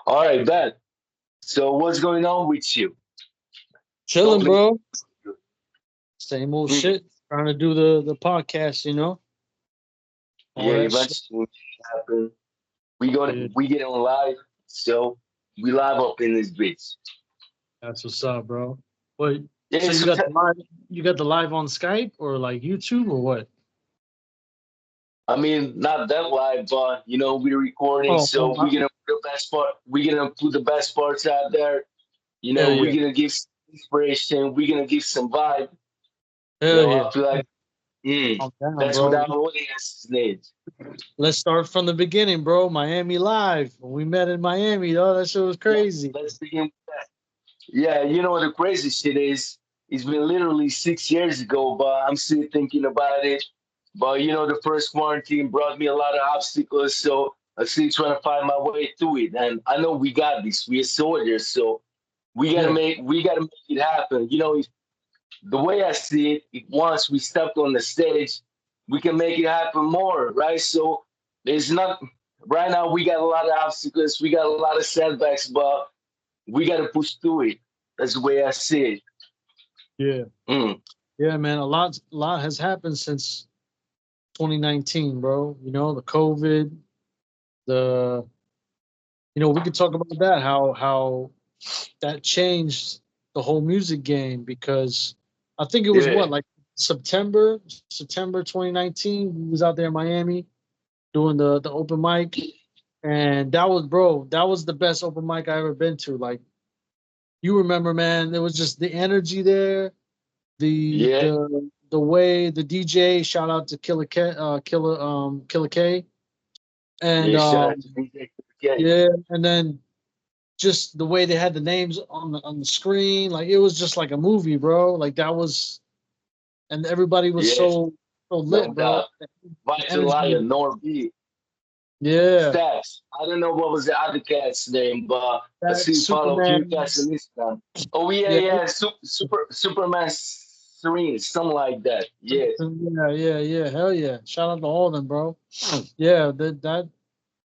All right, Ben. So what's going on with you? Chilling, Hopefully, bro. Same old mm, shit. Trying to do the podcast, all yeah, that shit. eventually happen. We got Yeah, we get on live, so we live up in this bitch. that's what's up, bro. Wait, Yeah, so so you got the live on Skype or like YouTube or what? I mean, not that live, but we're recording, Oh, so we're gonna put the best part. We're gonna put the best parts out there. hell yeah, We're gonna give some inspiration. We're gonna give some vibe. hell yeah. I feel like I'm down, that's what bro. our audience needs. Let's start from the beginning, bro. Miami Live. When we met in Miami, though, that shit was crazy. Let's begin with that. Yeah, you know what the crazy shit is? It's been literally 6 years ago, but I'm still thinking about it. But the first quarantine brought me a lot of obstacles, so I'm still trying to find my way through it. And I know we got this. We're soldiers, so Yeah, we gotta make it happen. The way I see it, if once we stepped on the stage, we can make it happen more, right? So there's not right now we got a lot of obstacles, we got a lot of setbacks, but we got to push through it. That's the way I see it. yeah, Mm. yeah, man. A lot has happened since 2019, bro. The COVID, the we could talk about that. How that changed the whole music game because I think it was Yeah, what like September 2019. We was out there in Miami doing the open mic, and that was the best open mic I ever been to. Like you remember, man, there was just the energy there, the yeah, the the way the DJ. Shout out to Killer K, and yeah. Shout out to DJ K. yeah, and then just the way they had the names on the screen, like it was just like a movie, bro. Like that was, and everybody was Yeah, so no lit, bro. doubt. The energy Vitaliah, was, Noreb, yeah. Stacks. I don't know what was the other cat's name, but I That see you follow a few cats Superman, on Instagram. Oh yeah, yeah, yeah. Superman Serene, something like that. Yeah, yeah. Hell yeah! Shout out to all of them, bro. Yeah, that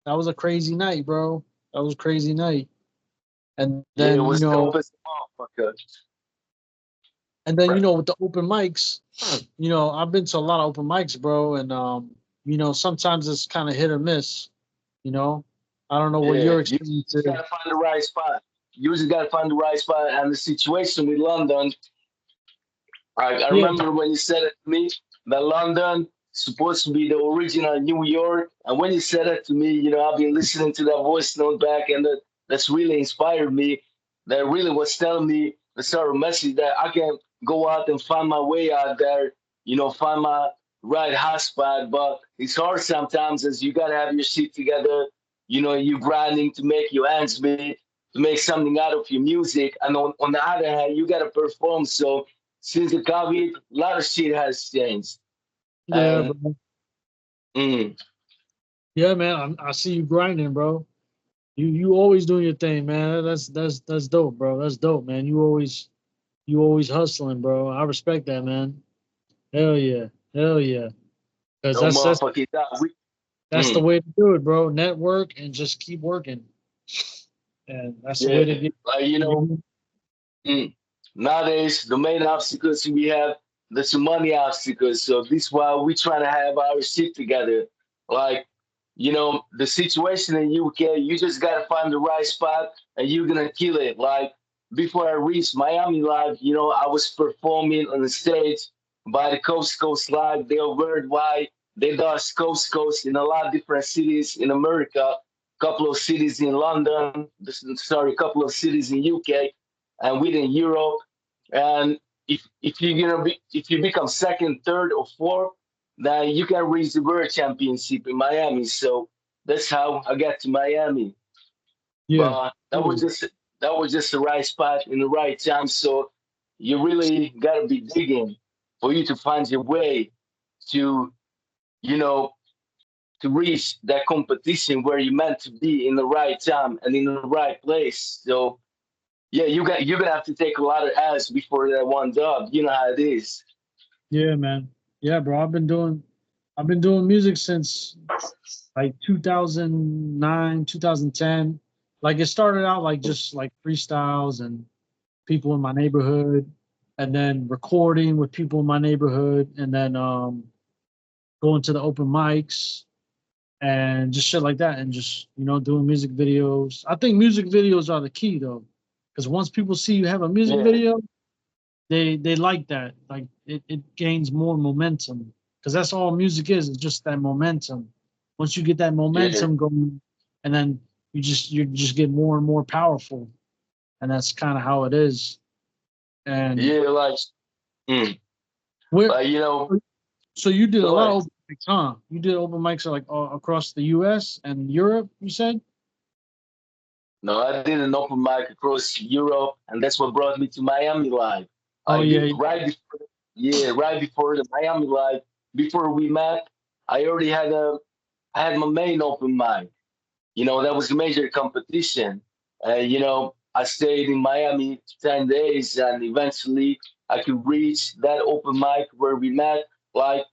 was a crazy night, bro. That was a crazy night. And then yeah. It was dope as a motherfucker. with the open mics, I've been to a lot of open mics, bro, and sometimes it's kind of hit or miss. You know, I don't know what Yeah, your you experience just is. gotta find the right spot. You just gotta find the right spot. And the situation with London, I Yeah, remember when you said it to me that London supposed to be the original New York. And when you said it to me, I've been listening to that voice note back, and that's really inspired me. That really was telling me the sort of message that I can go out and find my way out there, find my right hotspot. But it's hard sometimes as you gotta have your shit together. You grinding to make your ends meet, to make something out of your music. And on the other hand, you gotta perform. So since the COVID, a lot of shit has changed. yeah, And bro. mm, Yeah, man. I see you grinding, bro. You always doing your thing, man. That's dope, bro. That's dope, man. You always hustling, bro. I respect that, man. Hell yeah, hell yeah. Because no motherfucking doubt. that's the Mm, way to do it, bro. Network and just keep working, and that's the way to yeah, get. like You mm, nowadays the main obstacles we have the money obstacles. So this is why we trying to have our shit together. Like the situation in UK, you just gotta find the right spot and you're gonna kill it. Like before I reached Miami Live, I was performing on the stage by the Coast Coast Live. They're worldwide. They does Coast Coast in a lot of different cities in America, couple of cities in London, sorry, couple of cities in UK, and within Europe. And if you become second, third, or fourth, then you can reach the world championship in Miami. So that's how I got to Miami. yeah, But cool. that was just the right spot in the right time. So you really gotta be digging for you to find your way to you know to reach that competition where you're meant to be in the right time and in the right place. So yeah, you're gonna have to take a lot of L's before that one dub. You know how it is. Yeah, man. Yeah, bro. I've been doing music since like 2009, 2010. Like it started out like just like freestyles and people in my neighborhood, and then recording with people in my neighborhood, and then going to the open mics and just shit like that, and just doing music videos. I think music videos are the key though, because once people see you have a music Yeah, video, they like that. Like it gains more momentum because that's all music is. It's just that momentum. Once you get that yeah, momentum going, and then you just get more and more powerful, and that's kind of how it is. And yeah. Mm, where like so you did a go lot of ahead. open mics, huh? You did open mics like all across the U.S. and Europe. You said, No, I did an open mic across Europe, and that's what brought me to Miami Live. oh I yeah, did right before, yeah, right before the Miami Live. Before we met, I already I had my main open mic. That was a major competition. I stayed in Miami 10 days and eventually I could reach that open mic where we met. Like,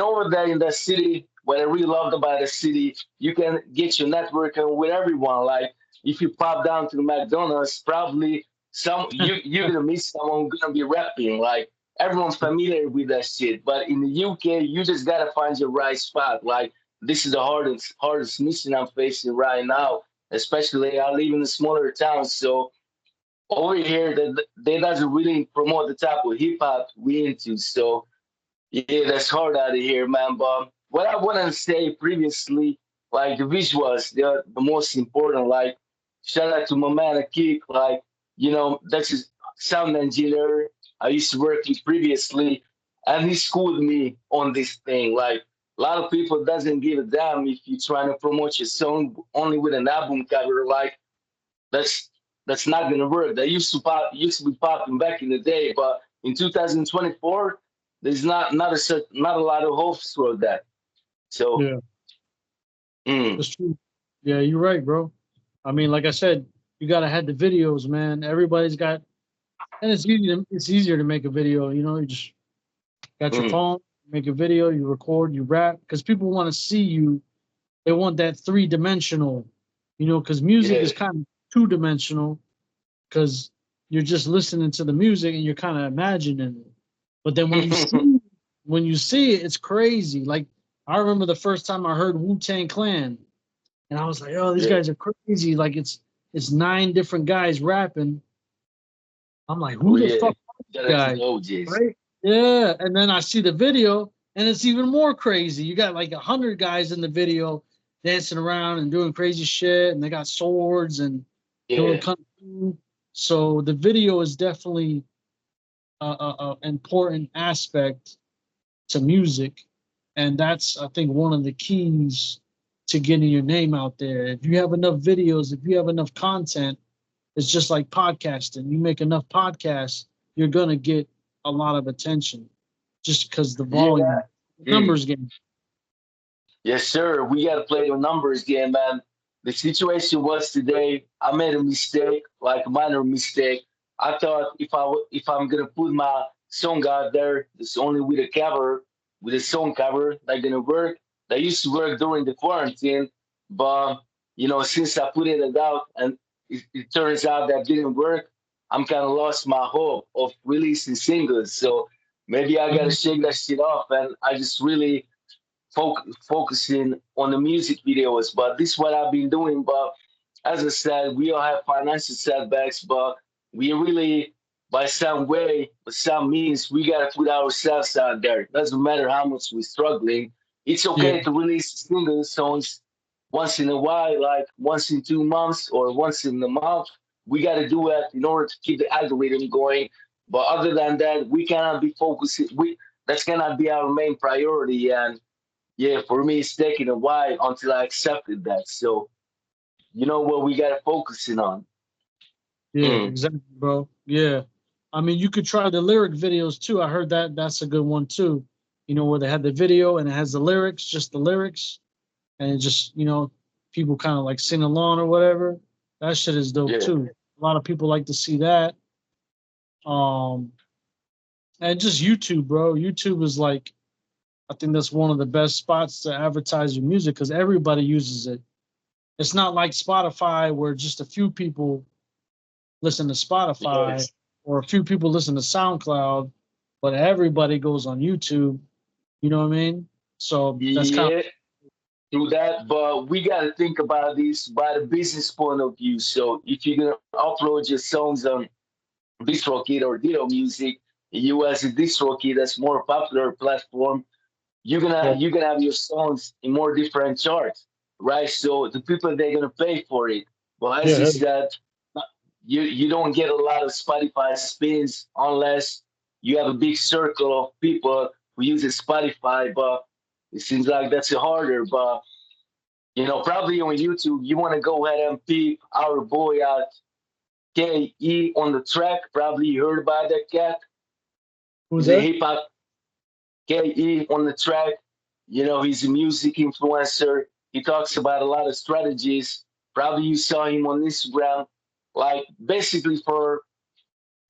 over there in that city, what I really loved about the city, you can get your networking with everyone. Like, if you pop down to the McDonald's, probably you're gonna meet someone gonna be rapping. Like, everyone's familiar with that shit. But in the UK, you just gotta find your right spot. Like, this is the hardest mission I'm facing right now. Especially I live in a smaller town, so over here they doesn't really promote the type of hip hop we into. So yeah, that's hard out of here, man. But what I want to say previously, like the visuals, they're the most important. Like shout out to my man Akik, like that's his sound engineer I used to work with previously, and he schooled me on this thing. Like a lot of people doesn't give a damn if you're trying to promote your song only with an album cover. Like that's that's not gonna work. That used to be popping back in the day, but in 2024, there's not a lot of hopes for that. So, yeah, mm, that's true. Yeah, you're right, bro. I mean, like I said, you gotta have the videos, man. Everybody's got, and it's easier to make a video. You just got your mm, phone, make a video, you record, you rap, because people want to see you. They want that three-dimensional, because music yeah, is kind of two-dimensional, because you're just listening to the music and you're kind of imagining it. But then when you see it, it's crazy. Like I remember the first time I heard Wu-Tang Clan, and I was like, "Oh, these yeah. guys are crazy!" Like it's nine different guys rapping. I'm like, Oh "Who the yeah. fuck are Shout these out to guys?" the OJs. Right? Yeah. And then I see the video, and it's even more crazy. You got like 100 guys in the video dancing around and doing crazy shit, and they got swords and doing Yeah, kung fu. So the video is definitely a important aspect to music, and that's I think one of the keys to getting your name out there. If you have enough videos, if you have enough content, it's just like podcasting. You make enough podcasts, you're gonna get a lot of attention just because the yeah. volume, Mm. numbers game. Yes, sir. We got to play the numbers game, man. The situation was today. I made a mistake, like a minor mistake. I thought if I'm gonna put my song out there, it's only with a cover, with a song cover, that gonna work. That used to work during the quarantine, but since I put it out and it turns out that didn't work, I'm kind of lost my hope of releasing singles. So maybe I gotta shake that shit off, and I just really focusing on the music videos. But this is what I've been doing. But as I said, we all have financial setbacks, but we really, by some way, by some means, we gotta put ourselves out there. It doesn't matter how much we're struggling. It's Yeah, okay to release single songs once in a while, like once in 2 months or once in a month. We gotta do it in order to keep the algorithm going. But other than that, we cannot be focusing. We That's cannot be our main priority. And yeah, for me, it's taking a while until I accepted that. So, you know what we got to focusing on? yeah, Mm, exactly, bro. Yeah, I mean, you could try the lyric videos too. I heard that's a good one too. Where they had the video and it has the lyrics, just the lyrics, and it just people kind of like sing along or whatever. That shit is dope yeah, too. A lot of people like to see that. Um, and just YouTube, bro. YouTube is like I think that's one of the best spots to advertise your music because everybody uses it. It's not like Spotify where just a few people listen to Spotify Yes. or a few people listen to SoundCloud, but everybody goes on YouTube. You know what I mean? So that's kind of Yeah, through that, but we got to think about this by the business point of view. So if you're gonna upload your songs on DistroKid or Ditto Music, you as a DistroKid that's more popular platform, yeah, you're gonna have your songs in more different charts, right? So the people they're gonna pay for it. But as you yeah, said, you don't get a lot of Spotify spins unless you have a big circle of people who uses Spotify. But it seems like that's harder. But probably on YouTube, you want to go ahead and peep our boy out KE on the track. Probably you heard about that cat. who's He's a that? hip hop KE on the track. He's a music influencer. He talks about a lot of strategies. Probably you saw him on Instagram. Like basically for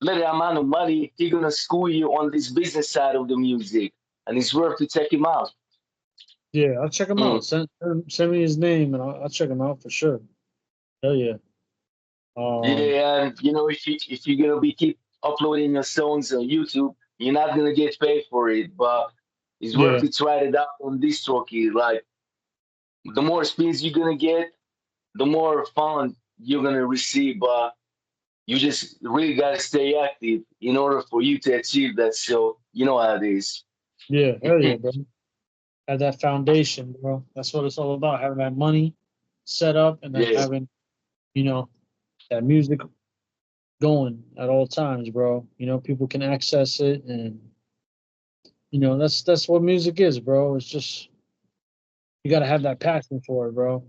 little amount of money, he gonna school you on this business side of the music, and it's worth to check him out. Yeah, I'll check him Mm. out. Send me his name and I'll check him out for sure. Hell yeah. Um, Yeah, and if you're gonna be keep uploading your songs on YouTube, you're not gonna get paid for it, but it's worth yeah, to try it out on this Stroke. Like the more spins you're gonna get, the more fun you're gonna receive. But you just really gotta stay active in order for you to achieve that. So you know how it is. yeah, hell yeah, bro. Have that foundation, bro. That's what it's all about. Having that money set up and then Yeah, having, you know, that music going at all times, bro. People can access it and that's what music is, bro. It's just you gotta have that passion for it, bro.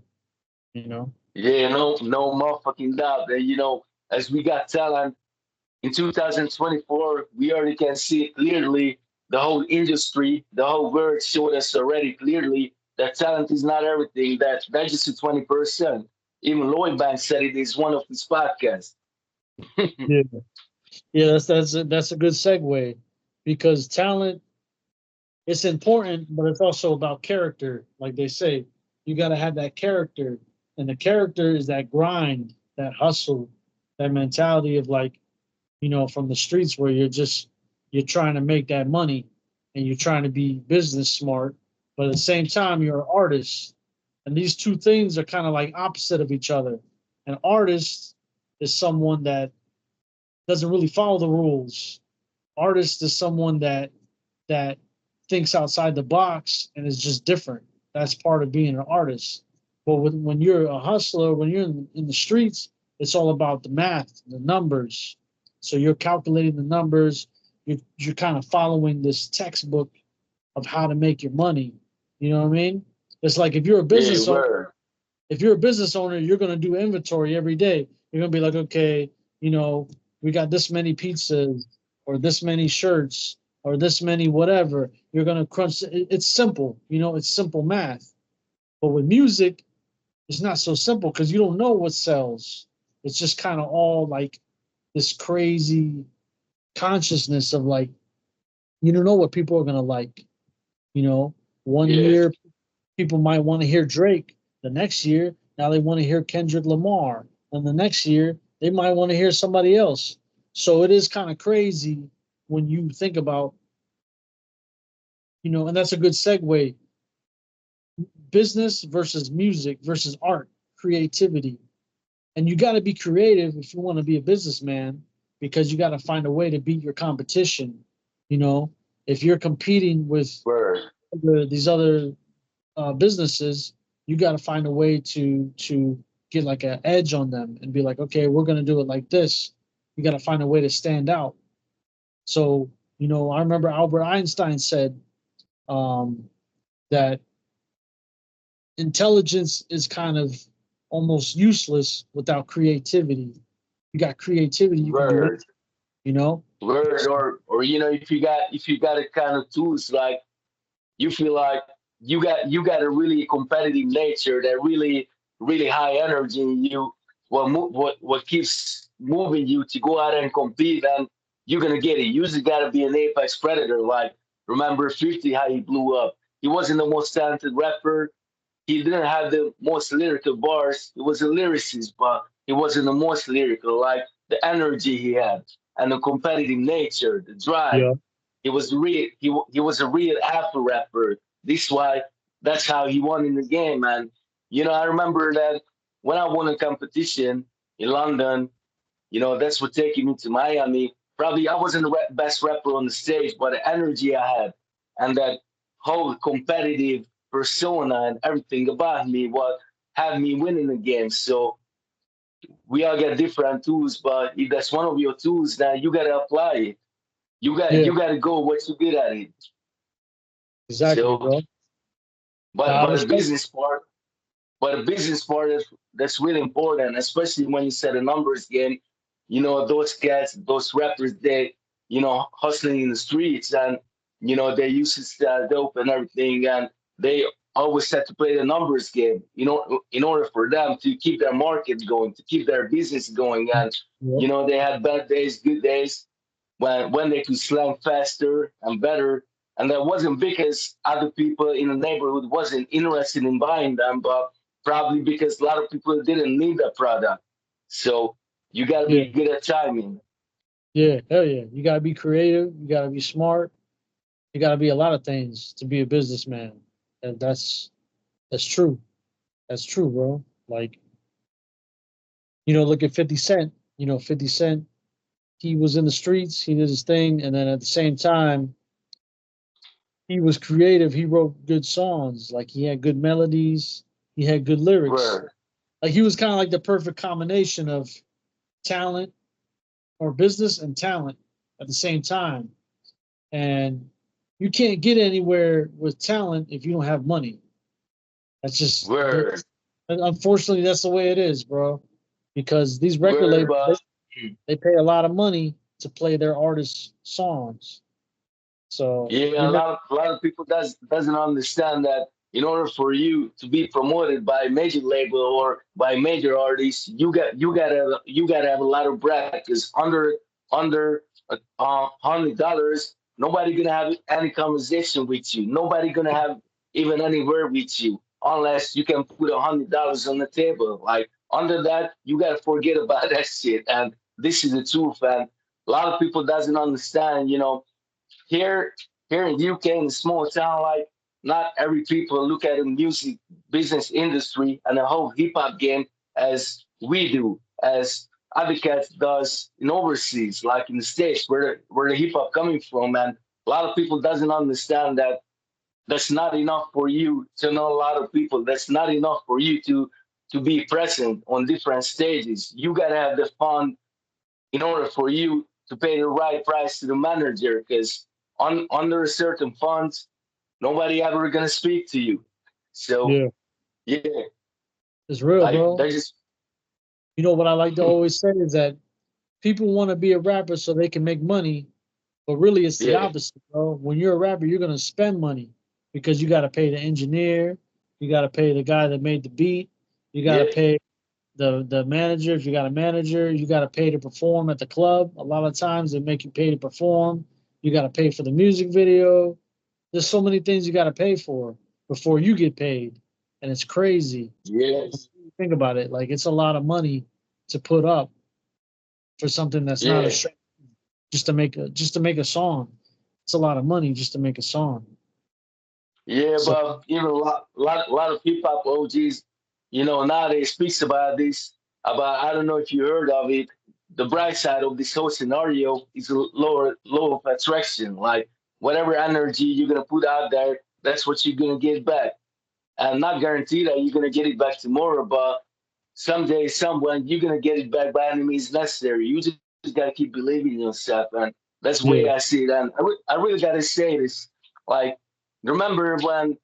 You know? yeah, no motherfucking doubt. And as we got talent in 2024, we already can see it clearly. The whole industry, the whole world showed us already clearly that talent is not everything. That's just a 20%. Even Lloyd Banks said it is one of his podcasts. Yeah. Yeah, that's a good segue because talent it's important, but it's also about character. Like they say, you got to have that character, and the character is that grind, that hustle, that mentality of like, from the streets where you're trying to make that money, and you're trying to be business smart, but at the same time you're an artist, and these two things are kind of like opposite of each other. An artist is someone that doesn't really follow the rules. Artist is someone that thinks outside the box and is just different. That's part of being an artist. But when you're a hustler, when you're in the streets, it's all about the math, the numbers. So you're calculating the numbers. You're kind of following this textbook of how to make your money. You know what I mean? It's like Yeah, word. if you're a business owner, you're going to do inventory every day. You're going to be like, okay, you know, we got this many pizzas or this many shirts or this many whatever. You're going to crunch. It's simple, it's simple math. But with music, it's not so simple because you don't know what sells. It's just kind of all like this crazy consciousness of like, you don't know what people are going to like. You know, one Yeah, year people might want to hear Drake. The next year, now they want to hear Kendrick Lamar. And the next year, they might want to hear somebody else. So it is kind of crazy when you think about, and that's a good segue business versus music versus art, creativity. And you got to be creative if you want to be a businessman because you got to find a way to beat your competition. You know, if you're competing with word. these other businesses, you got to find a way to get like an edge on them and be like, okay, we're going to do it like this. You got to find a way to stand out. So, I remember Albert Einstein said um, that intelligence is kind of almost useless without creativity. You got creativity, you can do it. Word. You know, Word. Or if you got a kind of tools like you feel like you got a really competitive nature that really high energy in you. What keeps moving you to go out and compete, and you're gonna get it. You just gotta be an apex predator. Like remember 50, how he blew up. He wasn't the most talented rapper. he didn't have the most lyrical bars. He was a lyricist, but he wasn't the most lyrical. Like the energy he had and the competitive nature, the drive. Yeah. He was real. He was a real Afro rapper. This why that's how he won in the game. And I remember that when I won a competition in London, that's what taking me to Miami. Probably I wasn't the best rapper on the stage, but the energy I had and that whole competitive persona and everything about me what had me winning the game. So we all get different tools, but if that's one of your tools, then you gotta apply it. You got Yeah. you gotta go what you good at it. Exactly, So, bro. but Nah, I but the respect. business part, but the business part is that's really important, especially when you set a numbers game. Those cats, those rappers, they hustling in the streets, and they used to sell dope and everything, and they always had to play the numbers game. In order for them to keep their market going, to keep their business going, and Yeah. they had bad days, good days, when they could slang faster and better. And that wasn't because other people in the neighborhood wasn't interested in buying them, but probably because a lot of people didn't need that product. So you got to Yeah. be good at timing. Yeah. Hell yeah. You gotta be creative. You gotta be smart. You gotta be a lot of things to be a businessman. And that's true. That's true, bro. Like, look at 50 Cent. 50 Cent, he was in the streets, he did his thing, and then at the same time, he was creative. He wrote good songs. Like he had good melodies, he had good lyrics. Word. Like he was kind of like the perfect combination of talent or business and talent at the same time. And you can't get anywhere with talent if you don't have money. That's just Word. unfortunately that's the way it is, bro. Because these record Word, labels but they pay a lot of money to play their artists' songs. So yeah, you know, a lot of people doesn't understand that in order for you to be promoted by a major label or by major artists, you gotta have a lot of bread because under $100, nobody gonna have any conversation with you. Nobody gonna have even any word with you unless you can put $100 on the table. Like under that, you gotta forget about that shit. And this is the truth. And a lot of people doesn't understand. Here here in UK in a small town, like not every people look at the music business industry and the whole hip hop game as we do, as other cats does in overseas, like in the States where the hip hop coming from. And a lot of people doesn't understand that that's not enough for you to know a lot of people. That's not enough for you to be present on different stages. You gotta have the fun in order for you to pay the right price to the manager because under a certain funds nobody ever gonna speak to you. So yeah, yeah, it's real, like bro. they just What I like to always say is that people want to be a rapper so they can make money, but really it's the yeah, opposite, bro. When you're a rapper, you're gonna spend money because you got to pay the engineer, you got to pay the guy that made the beat, you got to yeah, pay the manager if you got a manager, you got to pay to perform at the club. A lot of times they make you pay to perform. You got to pay for the music video. There's so many things you got to pay for before you get paid, and it's crazy. yes, Think about it. Like it's a lot of money to put up for something that's not a yeah, show, just to make a song. It's a lot of money just to make a song. yeah. So But even a lot of hip hop OGs, nowadays speaks about this. About I don't know if you heard of it. The bright side of this whole scenario is a lower law of attraction. Like whatever energy you're gonna put out there, that's what you're gonna get back. And not guarantee that you're gonna get it back tomorrow, but someday, someone, you're gonna get it back by any means necessary. You just gotta keep believing in yourself, and that's the way I yeah, see it. And I really gotta say this, like, remember when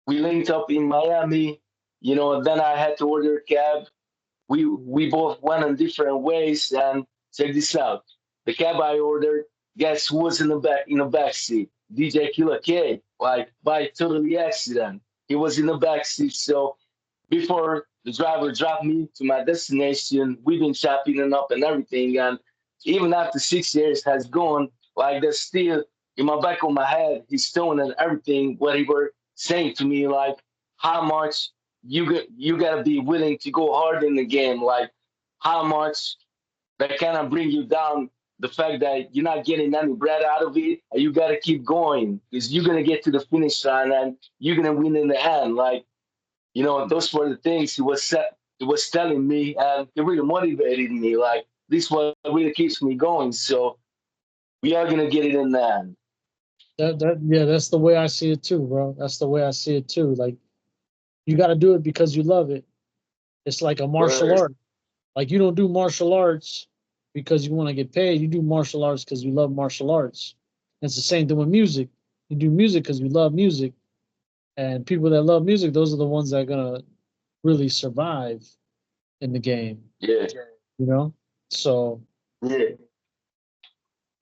we linked up in Miami? Then I had to order a cab. We both went on different ways, and check this out. The cab I ordered, guess who was in the back seat? DJ Killer K, like by totally accident. He was in the back seat, so before the driver dropped me to my destination, we've been chopping it up and everything. And even after 6 years has gone, like there's still in my back of my head, he's tone and everything, what he were saying to me, like how much you gotta be willing to go hard in the game. Like how much that kind of bring you down. The fact that you're not getting any bread out of it, and you gotta keep going because you're gonna get to the finish line and you're gonna win in the end. Like those were the things he was telling me, and it really motivated me. Like this what really keeps me going. So we are gonna get it in the end. That yeah, that's the way I see it too, bro. That's the way I see it too. Like you got to do it because you love it. It's like a martial Word. art. Like you don't do martial arts because you want to get paid. You do martial arts because you love martial arts. And it's the same thing with music. You do music because you love music. And people that love music, those are the ones that are gonna really survive in the game. Yeah. You know. So Yeah. hell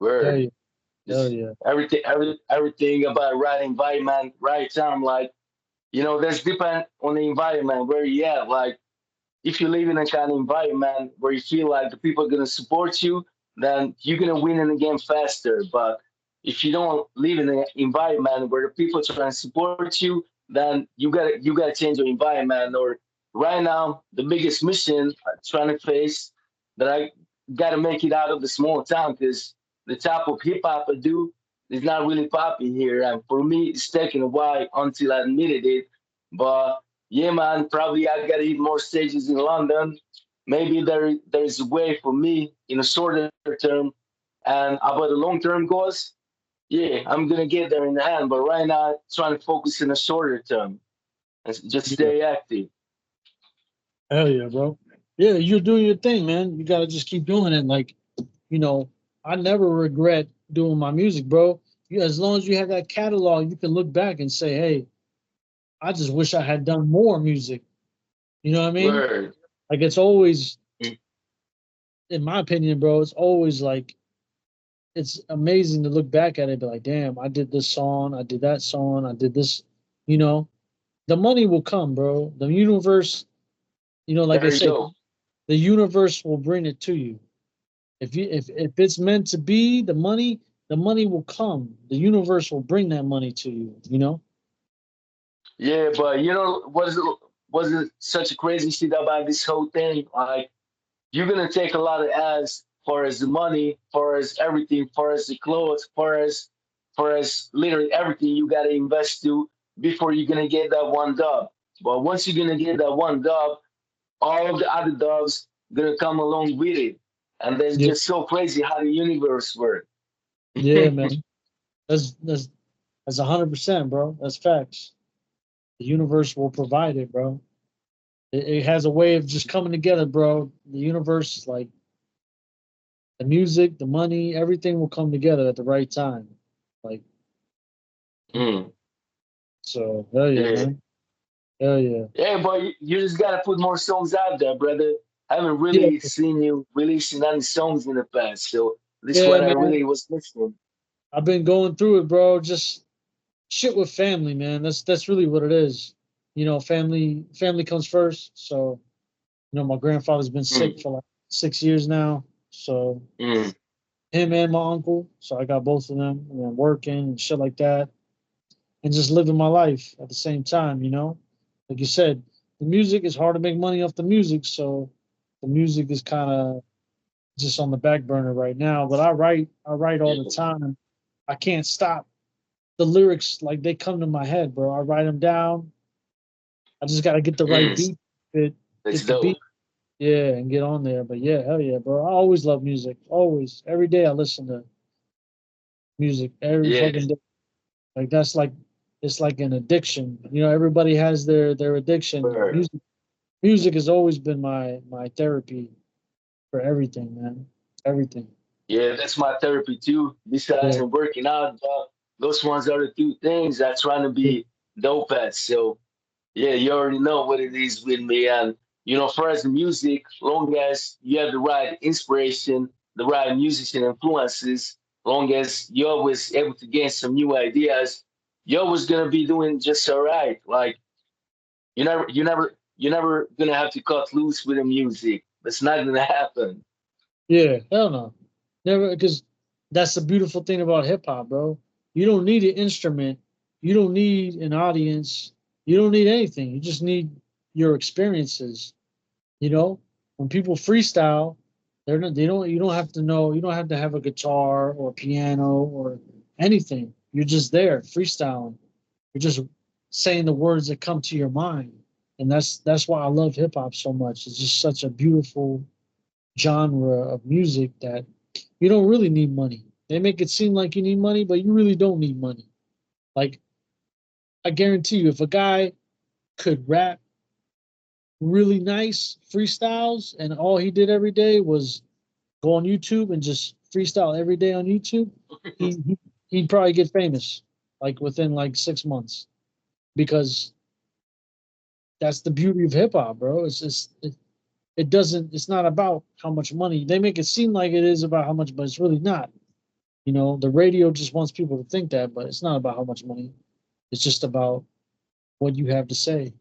Word. yeah, hell Just yeah, everything about right environment, right time. Like that's depend on the environment where you at. Like if you live in a kind of environment where you feel like the people are gonna support you, then you're gonna win in the game faster. But if you don't live in an environment where the people trying to support you, then you gotta change your environment. Or right now, the biggest mission I'm trying to face that I gotta make it out of the small town because the type of hip hop I do is not really popping here, and for me, it's taking a while until I admitted it. But yeah, man, probably I gotta hit more stages in London. Maybe there's a way for me in a shorter term, and about the long term goals, yeah, I'm gonna get there in the end. But right now, trying to focus in a shorter term and just yeah, stay active. hell yeah, bro. Yeah, you're doing your thing, man. You gotta just keep doing it. Like you know, I never regret doing my music, bro. You, as long as you have that catalog, you can look back and say, "Hey, I just wish I had done more music." You know what I mean? Word. Like it's always, Mm. in my opinion, bro, it's always like it's amazing to look back at it, and be like, "Damn, I did this song, I did that song, I did this." You know, the money will come, bro. The universe, like they There you say, go. the universe will bring it to you. If it's meant to be, the money will come. The universe will bring that money to you. You know. Yeah, but was it such a crazy shit about this whole thing? Like you're gonna take a lot of ads for as the money, for as everything, for as the clothes, for as literally everything you gotta invest to before you're gonna get that one dub. But once you're gonna get that one dub, all of the other dubs gonna come along with it. And that's Yeah, just so crazy how the universe works. yeah, man. That's that's 100%, bro. That's facts. The universe will provide it, bro. It has a way of just coming together, bro. The universe, like the music, the money, everything will come together at the right time. Like Mm, so, hell yeah, yeah. man. Hell yeah. Yeah, but you just gotta put more songs out there, brother. I haven't Yeah, really seen you releasing any songs in the past, so this is yeah, what I man. really was missing. I've been going through it, bro. Just shit with family, man. That's really what it is. Family comes first. So, my grandfather's been sick Mm, for like 6 years now. So mm, him and my uncle. So I got both of them and I'm working and shit like that. And just living my life at the same time. Like you said, the music is hard to make money off the music, so the music is kind of just on the back burner right now. But I write all the yeah. time. I can't stop. The lyrics, like they come to my head, bro. I write them down. I just gotta get the right Mm, beat, fit, that's get the beat, dope. yeah, and get on there. But yeah, hell yeah, bro. I always love music. Always, every day I listen to music. Every Yeah, fucking day. Like that's like it's like an addiction. Everybody has their addiction. word. Music has always been my therapy for everything, man. Everything. Yeah, that's my therapy too. Besides Yeah. and working out, those ones are the two things I trying to Yeah. be dope at. So yeah, you already know what it is with me. And for us, music, long as you have the right inspiration, the right musician influences, long as you're always able to gain some new ideas, you're always gonna be doing just all right. Like you're never gonna have to cut loose with the music. That's not gonna happen. Yeah. Hell no. Never, because that's the beautiful thing about hip hop, bro. You don't need an instrument. You don't need an audience. You don't need anything. You just need your experiences. You know, when people freestyle, they're not, they don't. You don't have to know. You don't have to have a guitar or piano or anything. You're just there freestyling. You're just saying the words that come to your mind, and that's why I love hip hop so much. It's just such a beautiful genre of music that you don't really need money. They make it seem like you need money, but you really don't need money. Like I guarantee you, if a guy could rap really nice freestyles and all he did every day was go on YouTube and just freestyle every day on YouTube, he'd probably get famous like within like 6 months because that's the beauty of hip hop, bro. It's just it doesn't. It's not about how much money they make it seem like it is about how much, but it's really not. You know, the radio just wants people to think that, but it's not about how much money. It's just about what you have to say.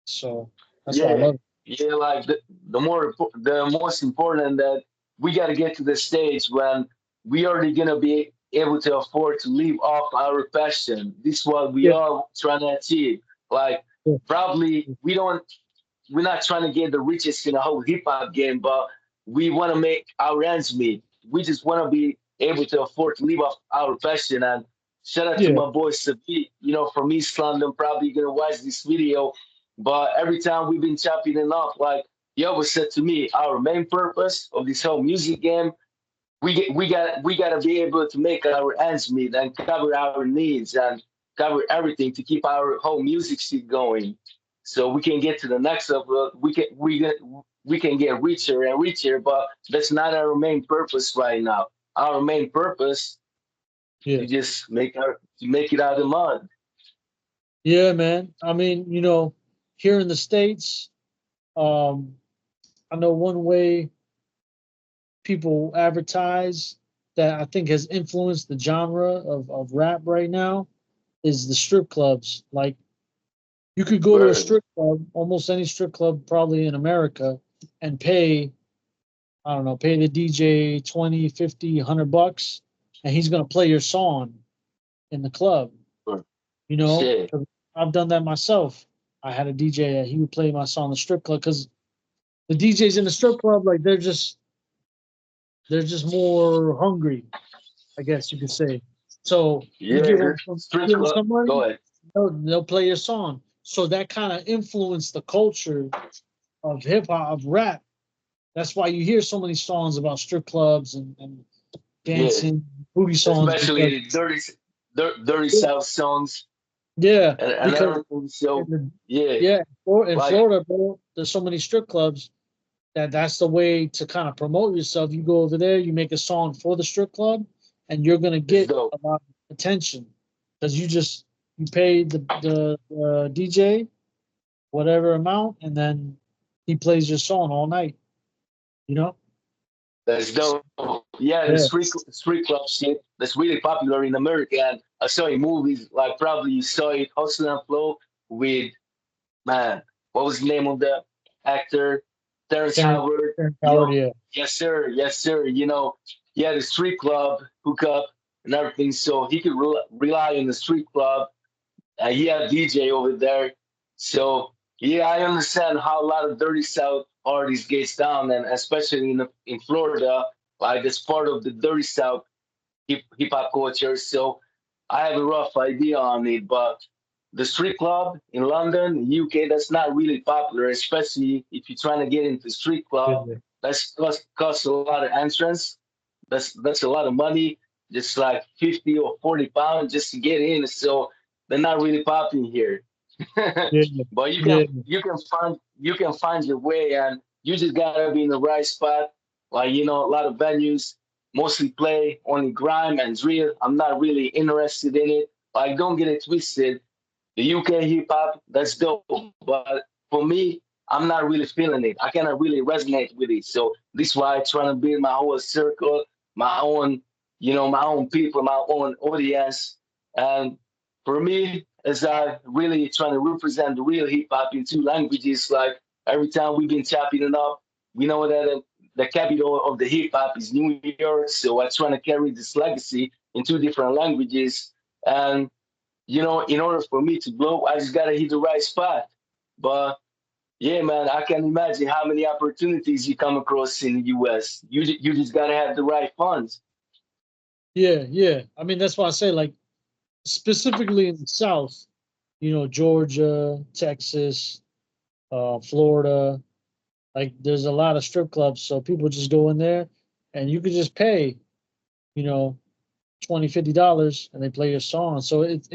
So that's why I Yeah, love it. yeah. Like the most important that we got to get to the stage when we already gonna be able to afford to live off our passion. This is what we Yeah, are trying to achieve. Like yeah, probably we're not trying to get the richest in the whole hip hop game, but we want to make our ends meet. We just want to be able to afford to live off our passion. And shout out to yeah, my boy Sabi, from East London, probably gonna watch this video. But every time we've been chopping it up, like he always said to me, our main purpose of this whole music game we gotta be able to make our ends meet and cover our needs and cover everything to keep our whole music shit going, so we can get to the next level. We can get richer and richer, but that's not our main purpose right now. Our main purpose yeah, to just make it out of the mud. yeah, man. I mean, here in the states, um, I know one way people advertise that I think has influenced the genre of rap right now is the strip clubs. Like you could go to a Word, strip club, almost any strip club probably in America, and pay, I don't know, pay the DJ 20, 50, $100, and he's going to play your song in the club, word. you know? Shit. 'Cause I've done that myself. I had a DJ that he would play my song in the strip club because the DJs in the strip club, like they're just more hungry, I guess you could say. So you Yeah, the strip give them club. some money, Go ahead. they'll play your song. So that kind of influenced the culture of hip hop, of rap. That's why you hear so many songs about strip clubs and Yeah, dancing, booty songs because especially the dirty yeah, South songs yeah, and because everything. in So the, yeah, yeah, in like Florida, bro, there's so many strip clubs that's the way to kind of promote yourself. You go over there, you make a song for the strip club, and you're gonna it's get dope. a lot of attention because you pay the DJ whatever amount, and then he plays your song all night. You know? That's dope. Yeah, the Yeah, street club shit that's really popular in America. And I saw in movies like probably you saw it, Hustle and Flow with man. What was the name of the actor? Terrence Terrence, Howard. Terrence Howard. Yeah, Yes sir, yes sir. He had a street club hookup and everything, so he could rely on the street club. He had DJ over there. So yeah, I understand how a lot of dirty South artists gets down, and especially in Florida, like it's part of the dirty South hip hop culture. So I have a rough idea on it, but the street club in London, UK, that's not really popular, especially if you're trying to get into street club. yeah, That's cost a lot of entrance. That's a lot of money, just like 50 or 40 pounds just to get in. So they're not really popping here. yeah, But yeah, you can find your way, and you just gotta be in the right spot. Like a lot of venues mostly play only grime and drill. I'm not really interested in it. Like don't get it twisted. The UK hip hop, that's dope. But for me, I'm not really feeling it. I cannot really resonate with it. So this is why I'm trying to build my whole circle, my own people, my own audience. And for me, as I really trying to represent the real hip hop in two languages, like every time we've been chopping it up, we know that the capital of the hip hop is New York. So I'm trying to carry this legacy in two different languages. And in order for me to blow, I just gotta hit the right spot. But yeah, man, I can imagine how many opportunities you come across in the US. You just gotta have the right funds. Yeah, yeah. I mean, that's why I say, like, specifically in the South, Georgia, Texas, Florida, like, there's a lot of strip clubs, so people just go in there, and you could just pay, you know, 20, $50, and they play your song. So it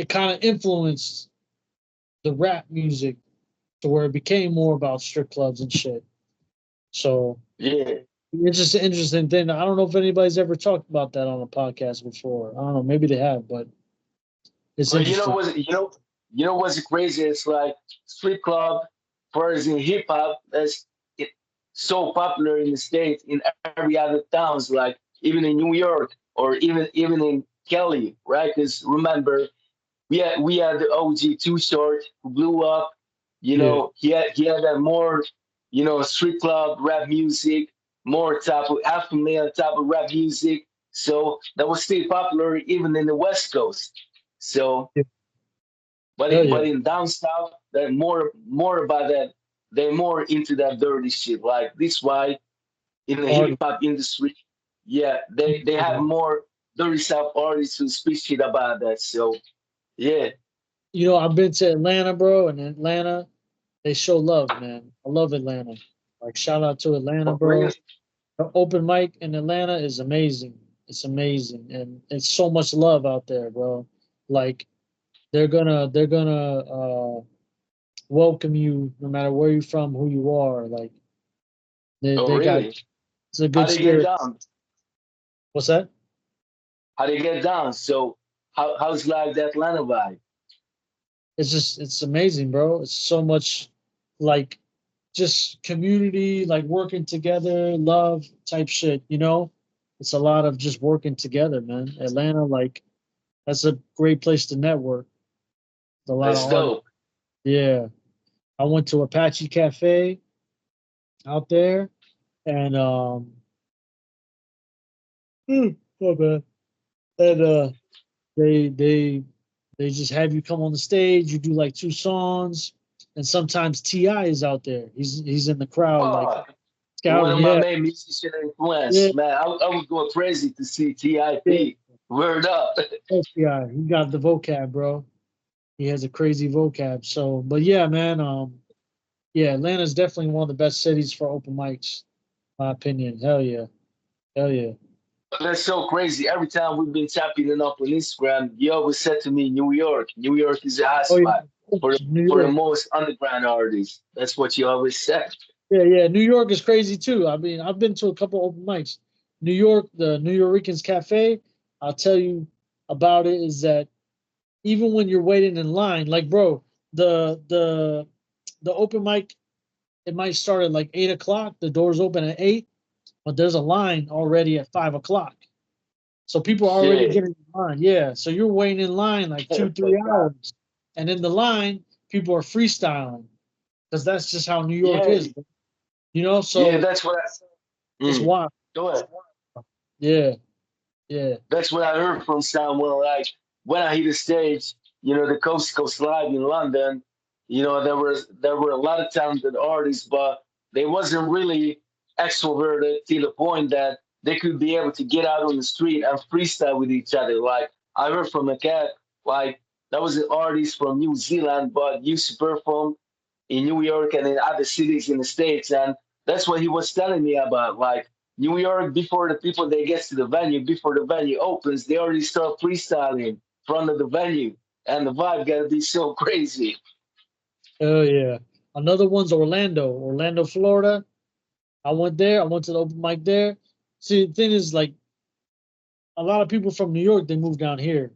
kind of influenced the rap music to where it became more about strip clubs and shit. So Yeah. it's just an interesting thing. I don't know if anybody's ever talked about that on a podcast before. I don't know, maybe they have, but it's But interesting. what's crazy? It's like strip club, whereas in hip hop, that's it, so popular in the states, in every other towns, like even in New York or even in Cali, right? Because remember, we had the OG Too Short who blew up. Yeah. He had that more, street club rap music, more type of alpha male type of rap music. So that was still popular even in the West Coast. So, Yeah. but Hell in, yeah. but in down south, they're more about that. They're more into that dirty shit. Like this, why in the hip Party. hop industry, yeah, they have more dirty south artists who speak shit about that. So yeah. I've been to Atlanta, bro, and Atlanta, they show love, man. I love Atlanta. Like, shout out to Atlanta, For bro. real. The open mic in Atlanta is amazing. It's amazing, and it's so much love out there, bro. Like, they're gonna welcome you no matter where you're from, who you are. Like, Oh, they got really? it's a How good they get spirit. down? What's that? How they get down? So how's like the Atlanta vibe? It's amazing, bro. It's so much, like, just community, like working together, love type shit. It's a lot of just working together, man. Atlanta, like, that's a great place to network. There's a lot of That's art. dope. Yeah, I went to Apache Cafe out there, and oh man, and they just have you come on the stage. You do like two songs, and sometimes Ti is out there. He's in the crowd, like, Fuck. One scouting. of my Yeah, main musician yeah, influence, man. I would go crazy to see yeah. TIP. Word up. Ti, he got the vocab, bro. He has a crazy vocab. So, but yeah, man. Yeah, Atlanta's definitely one of the best cities for open mics. My opinion. Hell yeah, hell yeah. That's so crazy. Every time we've been tapping it up on Instagram, you always said to me, New York. New York is a hot Oh spot yeah, for New for the York. most underground artists. That's what you always said. Yeah, yeah. New York is crazy too. I mean, I've been to a couple open mics. New York, the New Yorkers Cafe. I'll tell you about it. Is that even when you're waiting in line, like, bro, the the the open mic, it might start at like 8 o'clock. The doors open at 8, but there's a line already at 5 o'clock. So people are already Shit. getting in line. Yeah. So you're waiting in line like two, three God. hours. And in the line, people are freestyling because that's just how New York Yeah, is. yeah, So that's what it's mm, wild. go ahead. Yeah. Yeah. That's what I heard from someone. Like when I hit the stage, the Coast to Coast Live in London, there were a lot of talented artists, but they wasn't really extroverted to the point that they could be able to get out on the street and freestyle with each other. Like I heard from a cat, like that was an artist from New Zealand, but used to perform in New York and in other cities in the States. And that's what he was telling me about. Like New York, before the people they get to the venue, before the venue opens, they already start freestyling in front of the venue. And the vibe gotta be so crazy. Oh yeah. Another one's Orlando. Orlando, Florida. I went there. I went to the open mic there. See, the thing is, like, a lot of people from New York, they move down here,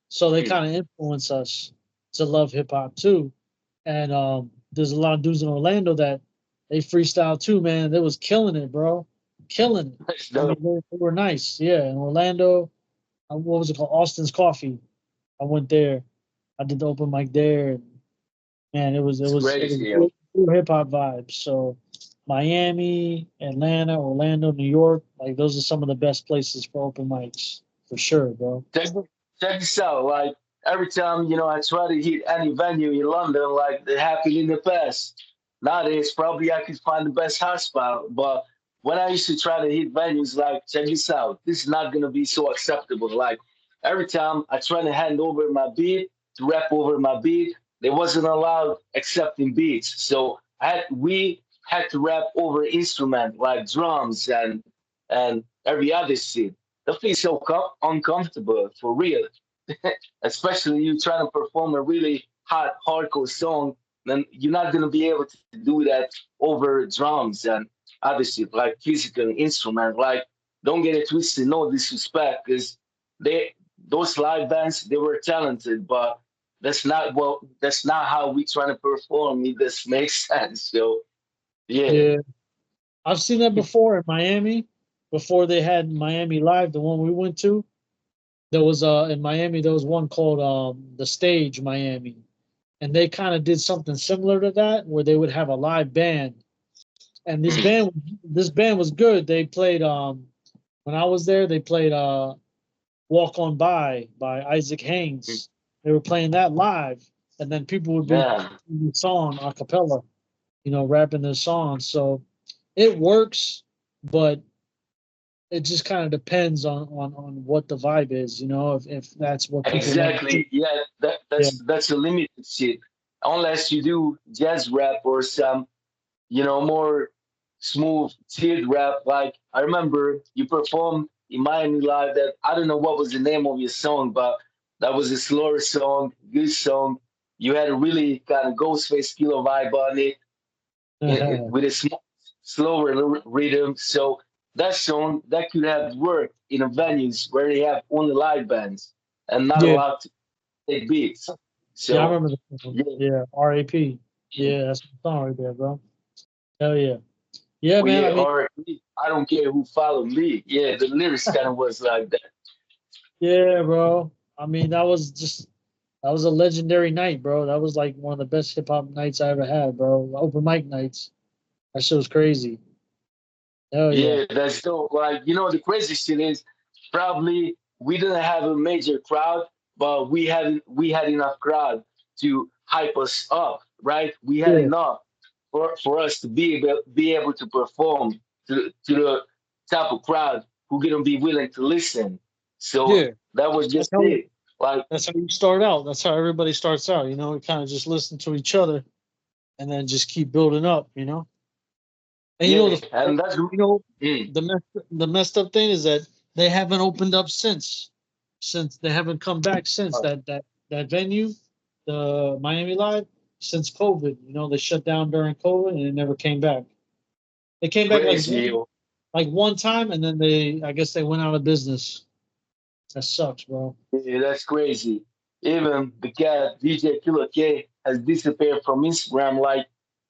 so they Mm. kind of influence us to love hip hop too. And there's a lot of dudes in Orlando that they freestyle too, man. They was killing it, bro, killing it. That's I mean, dope. they were nice, yeah. In Orlando, what was it called? Austin's Coffee. I went there. I did the open mic there, and man, It's it was crazy. Yeah. cool hip hop vibes. So Miami, Atlanta, Orlando, New York, like, those are some of the best places for open mics for sure, bro. check this out. Like every time, I try to hit any venue in London, like it happened in the past. Nowadays, probably I could find the best hotspot. But when I used to try to hit venues, like check this out, this is not gonna be so acceptable. Like every time I try to hand over my beat to rap over my beat, they wasn't allowed accepting beats. So we had to rap over instrument like drums and every other shit. That feels so uncomfortable for real. Especially you trying to perform a really hot hardcore song, then you're not gonna be able to do that over drums and other shit like physical instrument. Like, don't get it twisted, no disrespect, because those live bands they were talented, but that's not how we trying to perform. It just makes sense. So yeah. Yeah, I've seen that before in Miami. Before they had Miami Live, the one we went to, there was in Miami there was one called the Stage Miami, and they kind of did something similar to that where they would have a live band, and this band was good. They played when I was there, they played Walk On by Isaac Hayes. They were playing that live, and then people would be Yeah, singing the song a cappella, rapping their song. So it works, but it just kind of depends on what the vibe is, if that's what people want to do. exactly. Yeah, Yeah, that's a limited shit. Unless you do jazz rap or some more smooth, chilled rap. Like I remember you performed in Miami Live that I don't know what was the name of your song, but that was a slower song, good song. You had a really kind of Ghostface Killer vibe on it, with a slower rhythm. So that song that could have worked in a venues where they have only live bands and not yeah, allowed to take beats. yeah. I So remember the song. yeah, Yeah, RAP. Yeah, that's the song right there, bro. Hell yeah, yeah, well, man. yeah, I mean, or I don't care who followed me. Yeah, the lyrics kind of was like that. yeah, bro. I mean, that was a legendary night, bro. That was like one of the best hip hop nights I ever had, bro. Open mic nights. That shit was crazy. Hell yeah. Yeah, that's dope. Like, the crazy shit is probably we didn't have a major crowd, but we had enough crowd to hype us up, right? We had Yeah, enough for us to be able to perform to the type of crowd who gonna be willing to listen. So yeah. that was That's just how it. Like, that's how you start out. That's how everybody starts out. We kind of just listen to each other and then just keep building up. And yeah, and you know mm, the messed up thing is that they haven't opened up since they haven't come back since that venue, the Miami Live, since COVID. They shut down during COVID and it never came back. They came back crazy. like one time and then I guess they went out of business. That sucks, bro. Yeah, that's crazy. Even the cat DJ Killer K has disappeared from Instagram. Like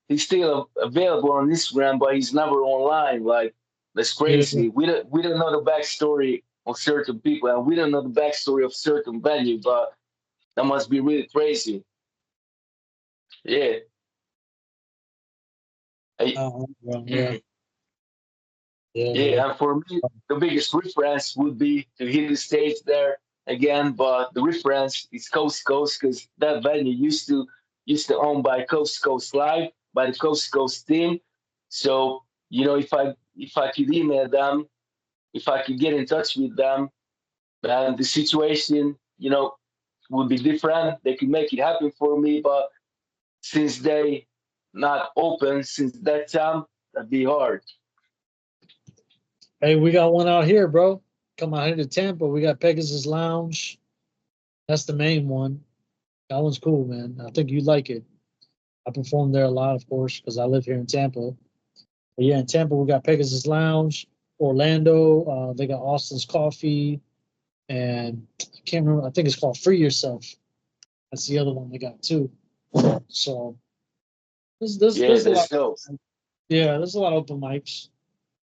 he's still available on Instagram, but he's never online. Like that's Yeah. crazy. We don't know the backstory of certain people, and we don't know the backstory of certain venue. But that must be really crazy. Yeah. Hey, Bro, yeah. mm. Yeah, man. Yeah, and for me, the biggest reference would be to hit the stage there again. But the reference is Coast to Coast because that venue used to own by Coast to Coast Live by the Coast to Coast team. So if I could email them, if I could get in touch with them, then the situation would be different. They could make it happen for me, but since they not open since that time, that'd be hard. Hey, we got one out here, bro. Come out here to Tampa. We got Pegasus Lounge. That's the main one. That one's cool, man. I think you'd like it. I perform there a lot, of course, because I live here in Tampa. But yeah, in Tampa, we got Pegasus Lounge. Orlando, they got Austin's Coffee, and I can't remember. I think it's called Free Yourself. That's the other one they got too. So Yeah, there's a lot. that's dope. Yeah, there's a lot of open mics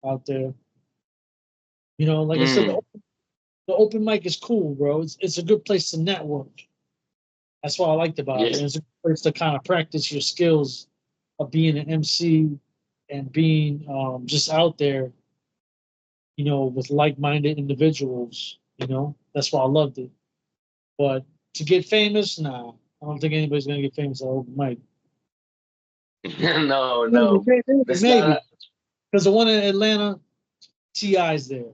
out there. Like I said, Mm, the open mic is cool, bro. It's a good place to network. That's what I liked about it. yeah. And it's a good place to kind of practice your skills of being an MC and being just out there, with like-minded individuals. That's why I loved it. But to get famous, nah, I don't think anybody's gonna get famous at open mic. No, Maybe, no, that's not maybe, because the one in Atlanta, Ti's there.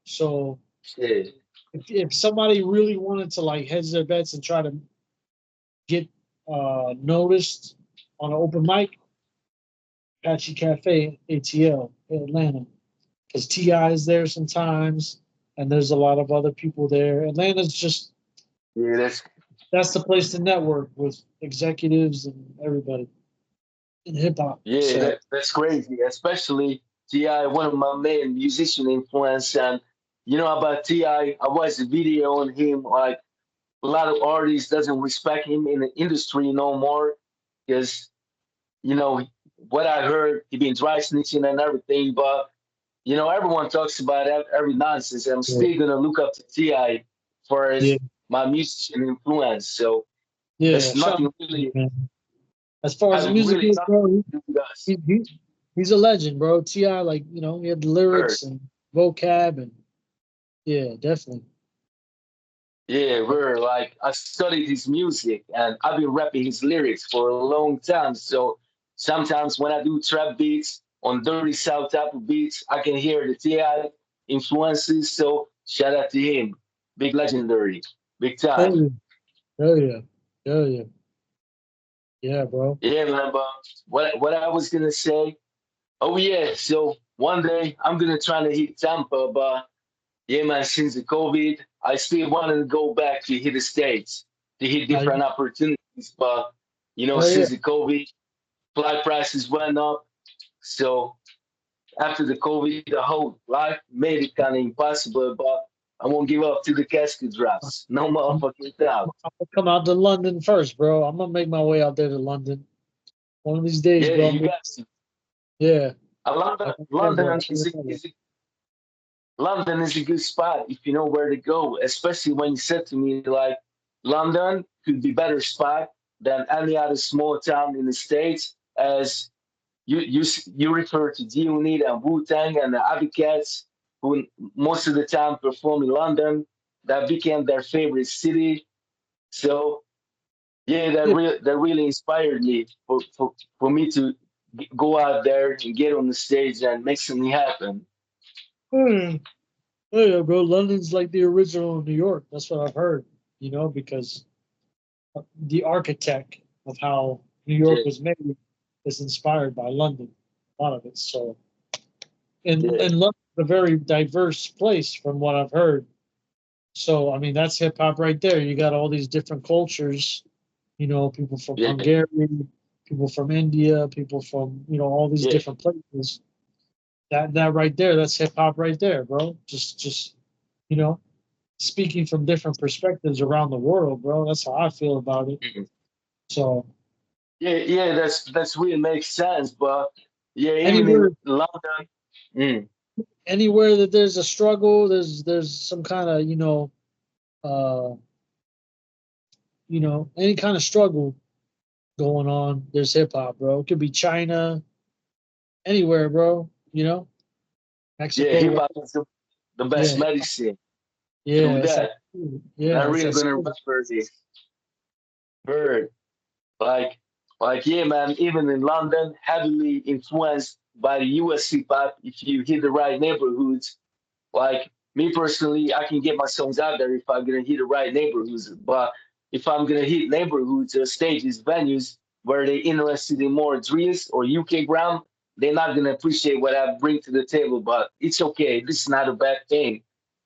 So shit. if somebody really wanted to like hedge their bets and try to get noticed on an open mic, Apache Cafe ATL in Atlanta, because Ti is there sometimes, and there's a lot of other people there. Atlanta's just Yeah, that's the place to network with executives and everybody in hip hop. So that's crazy. Especially Ti, one of my main musician influence, and you know about Ti. I watched a video on him. Like a lot of artists doesn't respect him in the industry no more because you know what I heard. He been dry snitching and everything, but you know everyone talks about every nonsense. I'm yeah, still gonna look up to Ti for yeah, his my musician influence. So yeah. that's Shout nothing out to you, really man. As far as the have music really goes, nothing bro, to do with us. he's a legend, bro. Ti, like he had the Word. lyrics and vocab, and yeah, definitely. Yeah, we're like I studied his music and I've been rapping his lyrics for a long time. So sometimes when I do trap beats on Dirty South type of beats, I can hear the Ti influences. So shout out to him. Big legendary. Big Oh time. yeah, hell yeah, hell yeah, yeah, bro. Yeah, man, but what I was gonna say, oh yeah, so one day I'm gonna try to hit Tampa, but yeah, man, since the COVID, I still wanted to go back to hit the States to hit I, different opportunities. But, you know, hell yeah. since the COVID, flight prices went up. So after the COVID, the whole life made it kind of impossible. But I won't give up till the casket drops. No I'm, motherfucking doubt. I'm gonna come out to London first, bro. I'm gonna make my way out there to London one of these days, Yeah, bro. you got to. Yeah, London, like I said, bro. London London is a good spot if you know where to go, especially when you said to me like London could be better spot than any other small town in the states. As you refer to G Unit and Wu Tang and the other cats who most of the time perform in London. That became their favorite city. So yeah, Yeah, that really inspired me for me to go out there and get on the stage and make something happen. yeah, yeah, bro. London's like the original New York. That's what I've heard. Because the architect of how New York Yeah, was made is inspired by London. A lot of it. So, and yeah, London's a very diverse place from what I've heard. So, I mean, that's hip hop right there. You got all these different cultures. People from yeah, Hungary, people from India, people from all these yeah. different places. That right there, that's hip hop right there, bro. Just you know, speaking from different perspectives around the world, bro. That's how I feel about it. Mhm. So Yeah, yeah, that's really makes sense. But yeah, even in anywhere London, mm, anywhere that there's a struggle, there's some kind of uh any kind of struggle going on. There's hip hop, bro. It could be China, anywhere, bro. yeah, Mexico, hip where- hop is the best yeah, medicine yeah, through it's that. absolutely, And I yeah, it's really gonna absolutely. remember this word. Like, yeah, man. Even in London, heavily influenced by the US hip hop. If you hit the right neighborhoods, like me personally, I can get my songs out there if I'm gonna hit the right neighborhoods. But if I'm gonna hit neighborhoods or stages, venues where they're interested in more drills or UK ground, they're not gonna appreciate what I bring to the table. But it's okay. This is not a bad thing.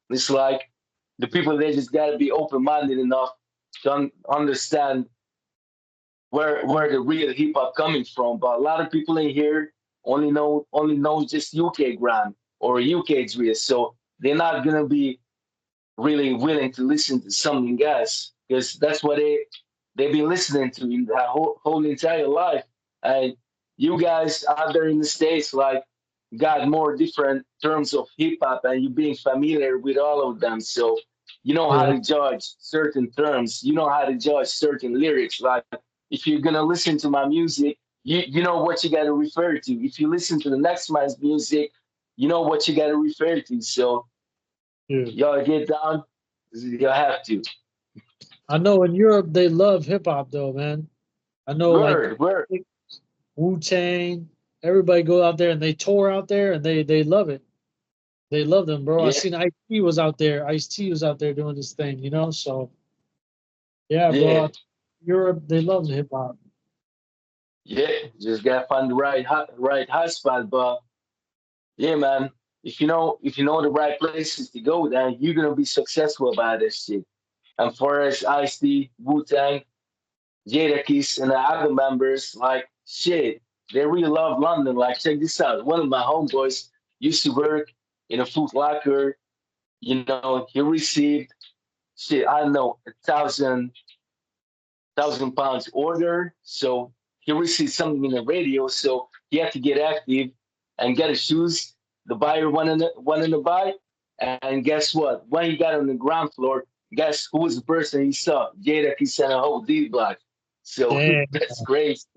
It's like the people they just gotta be open minded enough to understand where the real hip hop coming from. But a lot of people in here only know just UK grime or UK drill, so they're not gonna be really willing to listen to something else because that's what they've been listening to in their whole entire life. And you guys out there in the states like got more different terms of hip hop and you being familiar with all of them, so you know how Yeah, to judge certain terms, you know how to judge certain lyrics. Like if you're gonna listen to my music, you know what you got to refer to. If you listen to the next man's music, you know what you got to refer to. So yeah. y'all get down, y'all have to. I know in Europe they love hip hop though, man. I know like Word. Wu Tang, everybody go out there and they tour out there and they love it. They love them, bro. I Yeah, seen Ice T was out there. Ice T was out there doing this thing, you know. So yeah, bro. yeah, Europe they love hip hop. yeah. Just gotta find the right hot spot. But yeah, man. If you know the right places to go, then you're gonna be successful about this shit. And for us, Ice-T, Wu-Tang, Jadakiss, and the other members, like shit, they really love London. Like, check this out. One of my homeboys used to work in a Foot Locker. He received shit, I don't know, 1,000 pounds order. So he received something in the radio. So he had to get active and get his shoes. The buyer wanted to buy. And guess what? When he got on the ground floor, guess who was the person he saw? Jada he sent a whole D block. So Damn. that's crazy.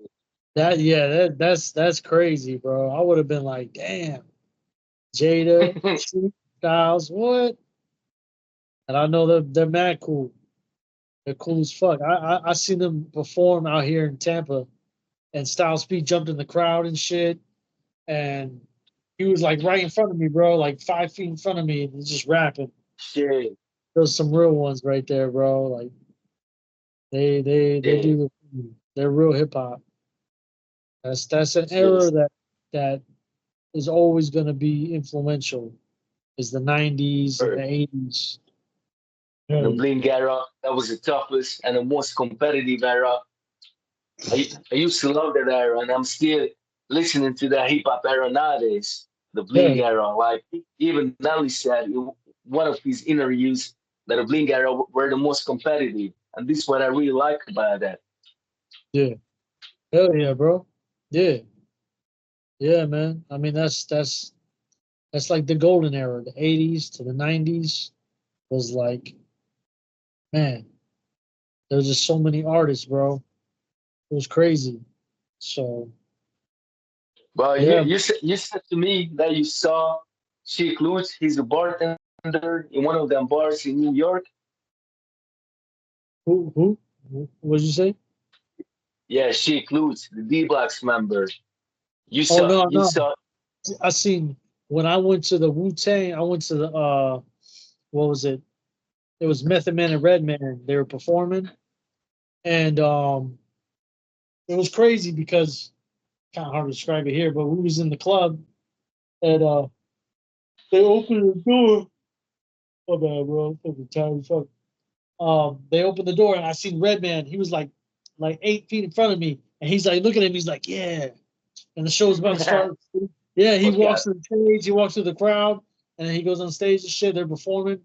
That yeah, that's crazy, bro. I would have been like, damn, Jada, Street Styles, what? And I know they're mad cool. They're cool as fuck. I seen them perform out here in Tampa, and Styles P jumped in the crowd and shit, and he was like right in front of me, bro, like 5 feet in front of me, and he's just rapping. Shit. There's some real ones right there, bro. Like they Yeah. do they're real hip hop. That's an era Shit. that is always going to be influential. Is the '90s and the Word. '80s. And the Yeah, Bling era, that was the toughest and the most competitive era. I used to love that era, and I'm still listening to that hip hop era nowadays. The yeah, Bling era, like even Nelly said in one of his interviews that the Bling era were the most competitive, and this is what I really like about that. yeah. Hell yeah, bro. Yeah, yeah, man. I mean, that's like the golden era. The '80s to the '90s was like, man, there was just so many artists, bro. It was crazy. So But you yeah, you said to me that you saw Sheik Lutz. He's a bartender in one of them bars in New York. who? What did you say? Yeah, Sheik Lutz, the D Blocks member. You Oh saw no, you no. saw I seen when I went to the Wu Tang. I went to the what was it? It was Method Man and Redman. They were performing, and it was crazy because kind of hard to describe it here, but we was in the club and they opened the door. Oh bad, bro. Fucking tired. Fuck. They opened the door and I seen Redman. He was like 8 feet in front of me, and he's like looking at me. He's like, yeah. And the show's about to start. Yeah, he fuck walks out. to the stage. He walks through the crowd, and then he goes on stage and shit. They're performing,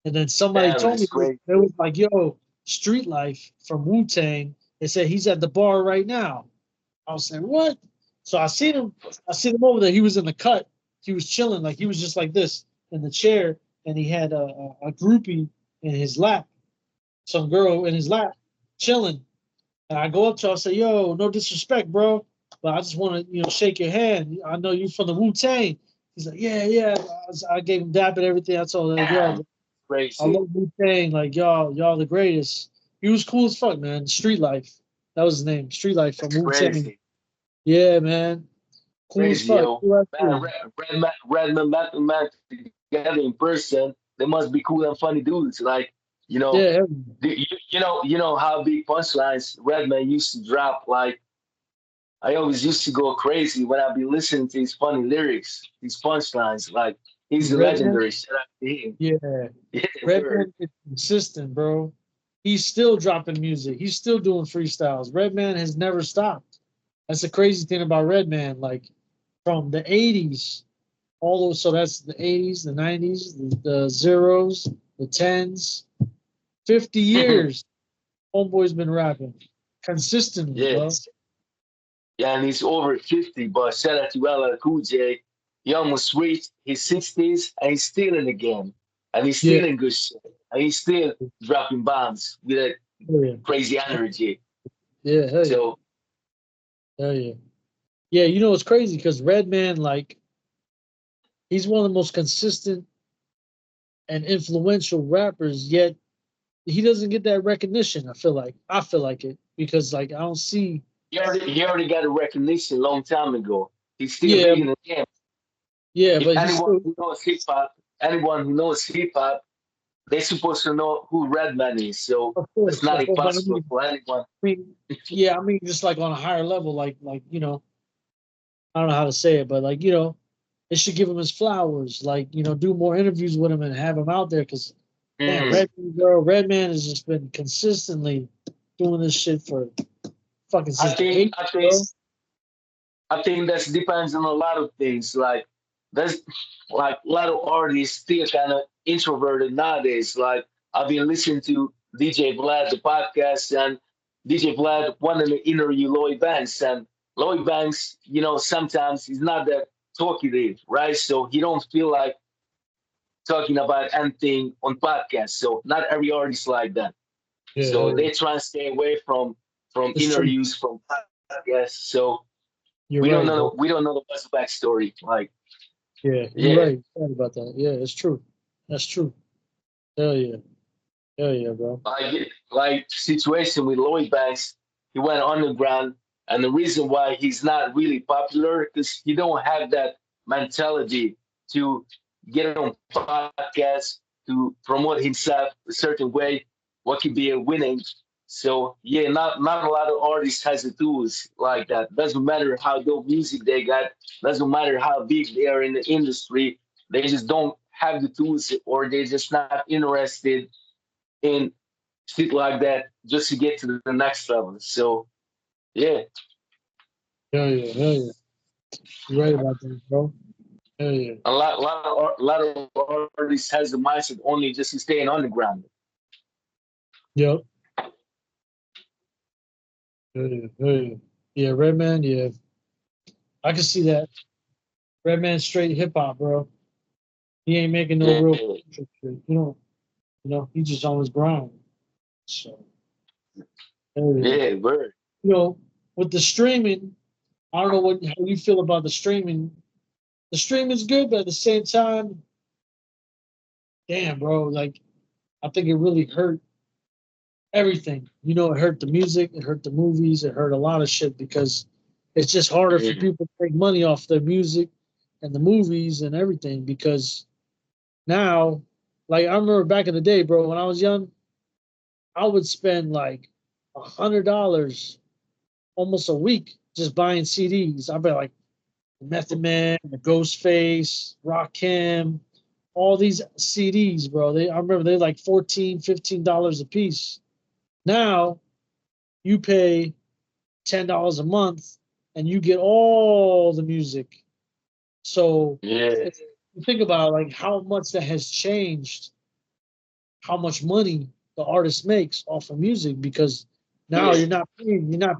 and then somebody Damn, told me that's crazy. they was like, "Yo, Street Life from Wu Tang." They said he's at the bar right now. I was saying, what? So I seen him. I seen him over there. He was in the cut. He was chilling, like he was just like this in the chair, and he had a groupie in his lap, some girl in his lap, chilling. And I go up to her, I say, "Yo, no disrespect, bro, but I just want to, shake your hand. I know you from the Wu Tang." He's like, "Yeah, yeah." I gave him dap and everything. I told him, "Yo, Damn, I crazy. love Wu Tang. Like y'all the greatest." He was cool as fuck, man. Street Life. That was his name. Street Life from That's Wu Tang. crazy. Yeah, man. Cool as Crazy, fuck. yo. Cool as Man, dude. Redman, Math together in person, they must be cool and funny dudes. Like, you know, Yeah, you know how big punchlines Redman used to drop. Like, I always used to go crazy when I'd be listening to his funny lyrics, these punchlines. Like, he's a Redman. legendary. Shout out to him. Yeah, Yeah, word. Redman is consistent, bro. He's still dropping music. He's still doing freestyles. Redman has never stopped. That's the crazy thing about Redman. Like from the '80s, all those. So that's the '80s, the '90s, the zeros, the tens. 50 years, homeboy's been rapping consistently, bro. Yes. Yeah, and he's over 50, but shout out to LL Cool J. He almost reached his 60s and he's still in the game. And he's Yeah, still in good shit. And he's still dropping bombs with that hell yeah, crazy energy. yeah, hell yeah, So, hell yeah. Yeah, it's crazy because Redman, like, he's one of the most consistent and influential rappers. Yet he doesn't get that recognition. I feel like it because like I don't see. He already got a recognition long time ago. He's still Yeah, big in the game. yeah, If but he's still, anyone who knows hip hop, they're supposed to know who Redman is. So it's not of course, but impossible for anyone. yeah, I mean, just like on a higher level, like I don't know how to say it, but like they should give him his flowers. Like do more interviews with him and have him out there because damn, Mm. Redman has just been consistently doing this shit for fucking I since the think '80s, I think bro. I think that depends on a lot of things. Like there's like a lot of artists still kind of introverted nowadays. Like I've been listening to DJ Vlad the podcast, and DJ Vlad wanted to interview Lloyd Banks, and Lloyd Banks, sometimes he's not that talkative, right? So he don't feel like talking about anything on podcast. So not every artist like that. Yeah, So hell yeah. they try and stay away from It's true. interviews from podcasts. So we You're don't right, know bro. we don't know the best backstory. Like Yeah, you're yeah, right. Sorry about that. Yeah, it's true. That's true. Hell yeah. Hell yeah, bro. like situation with Lloyd Banks, he went underground, and the reason why he's not really popular because he don't have that mentality to get on podcasts to promote himself a certain way, what could be a winning. So yeah, not a lot of artists has the tools like that. Doesn't matter how dope music they got, doesn't matter how big they are in the industry, they just don't have the tools or they're just not interested in shit like that just to get to the next level. So yeah, Hell yeah. Hell yeah. You're right about that, bro. Hell yeah. a lot of artists has the mindset only just to stay underground. Yep. Hell yeah. Hell yeah. Yeah, Redman. Yeah, I can see that. Redman straight hip hop, bro. He ain't making no Yeah, real shit. He just on his grind. So hell yeah. yeah, word. You know, with the streaming, I don't know how you feel about the streaming. The streaming's good, but at the same time, damn, bro, like I think it really hurt everything. It hurt the music, it hurt the movies, it hurt a lot of shit because it's just harder for Mhm. people to make money off their music and the movies and everything because now, like I remember back in the day, bro, when I was young, I would spend like $100 almost a week just buying CDs. I'd be like Method Man, the Ghostface, Rakim, all these CDs, bro. I remember they like 14, $15 a piece. Now you pay $10 a month and you get all the music. So Yeah, if you think about like how much that has changed, how much money the artist makes off of music because now yeah. you're not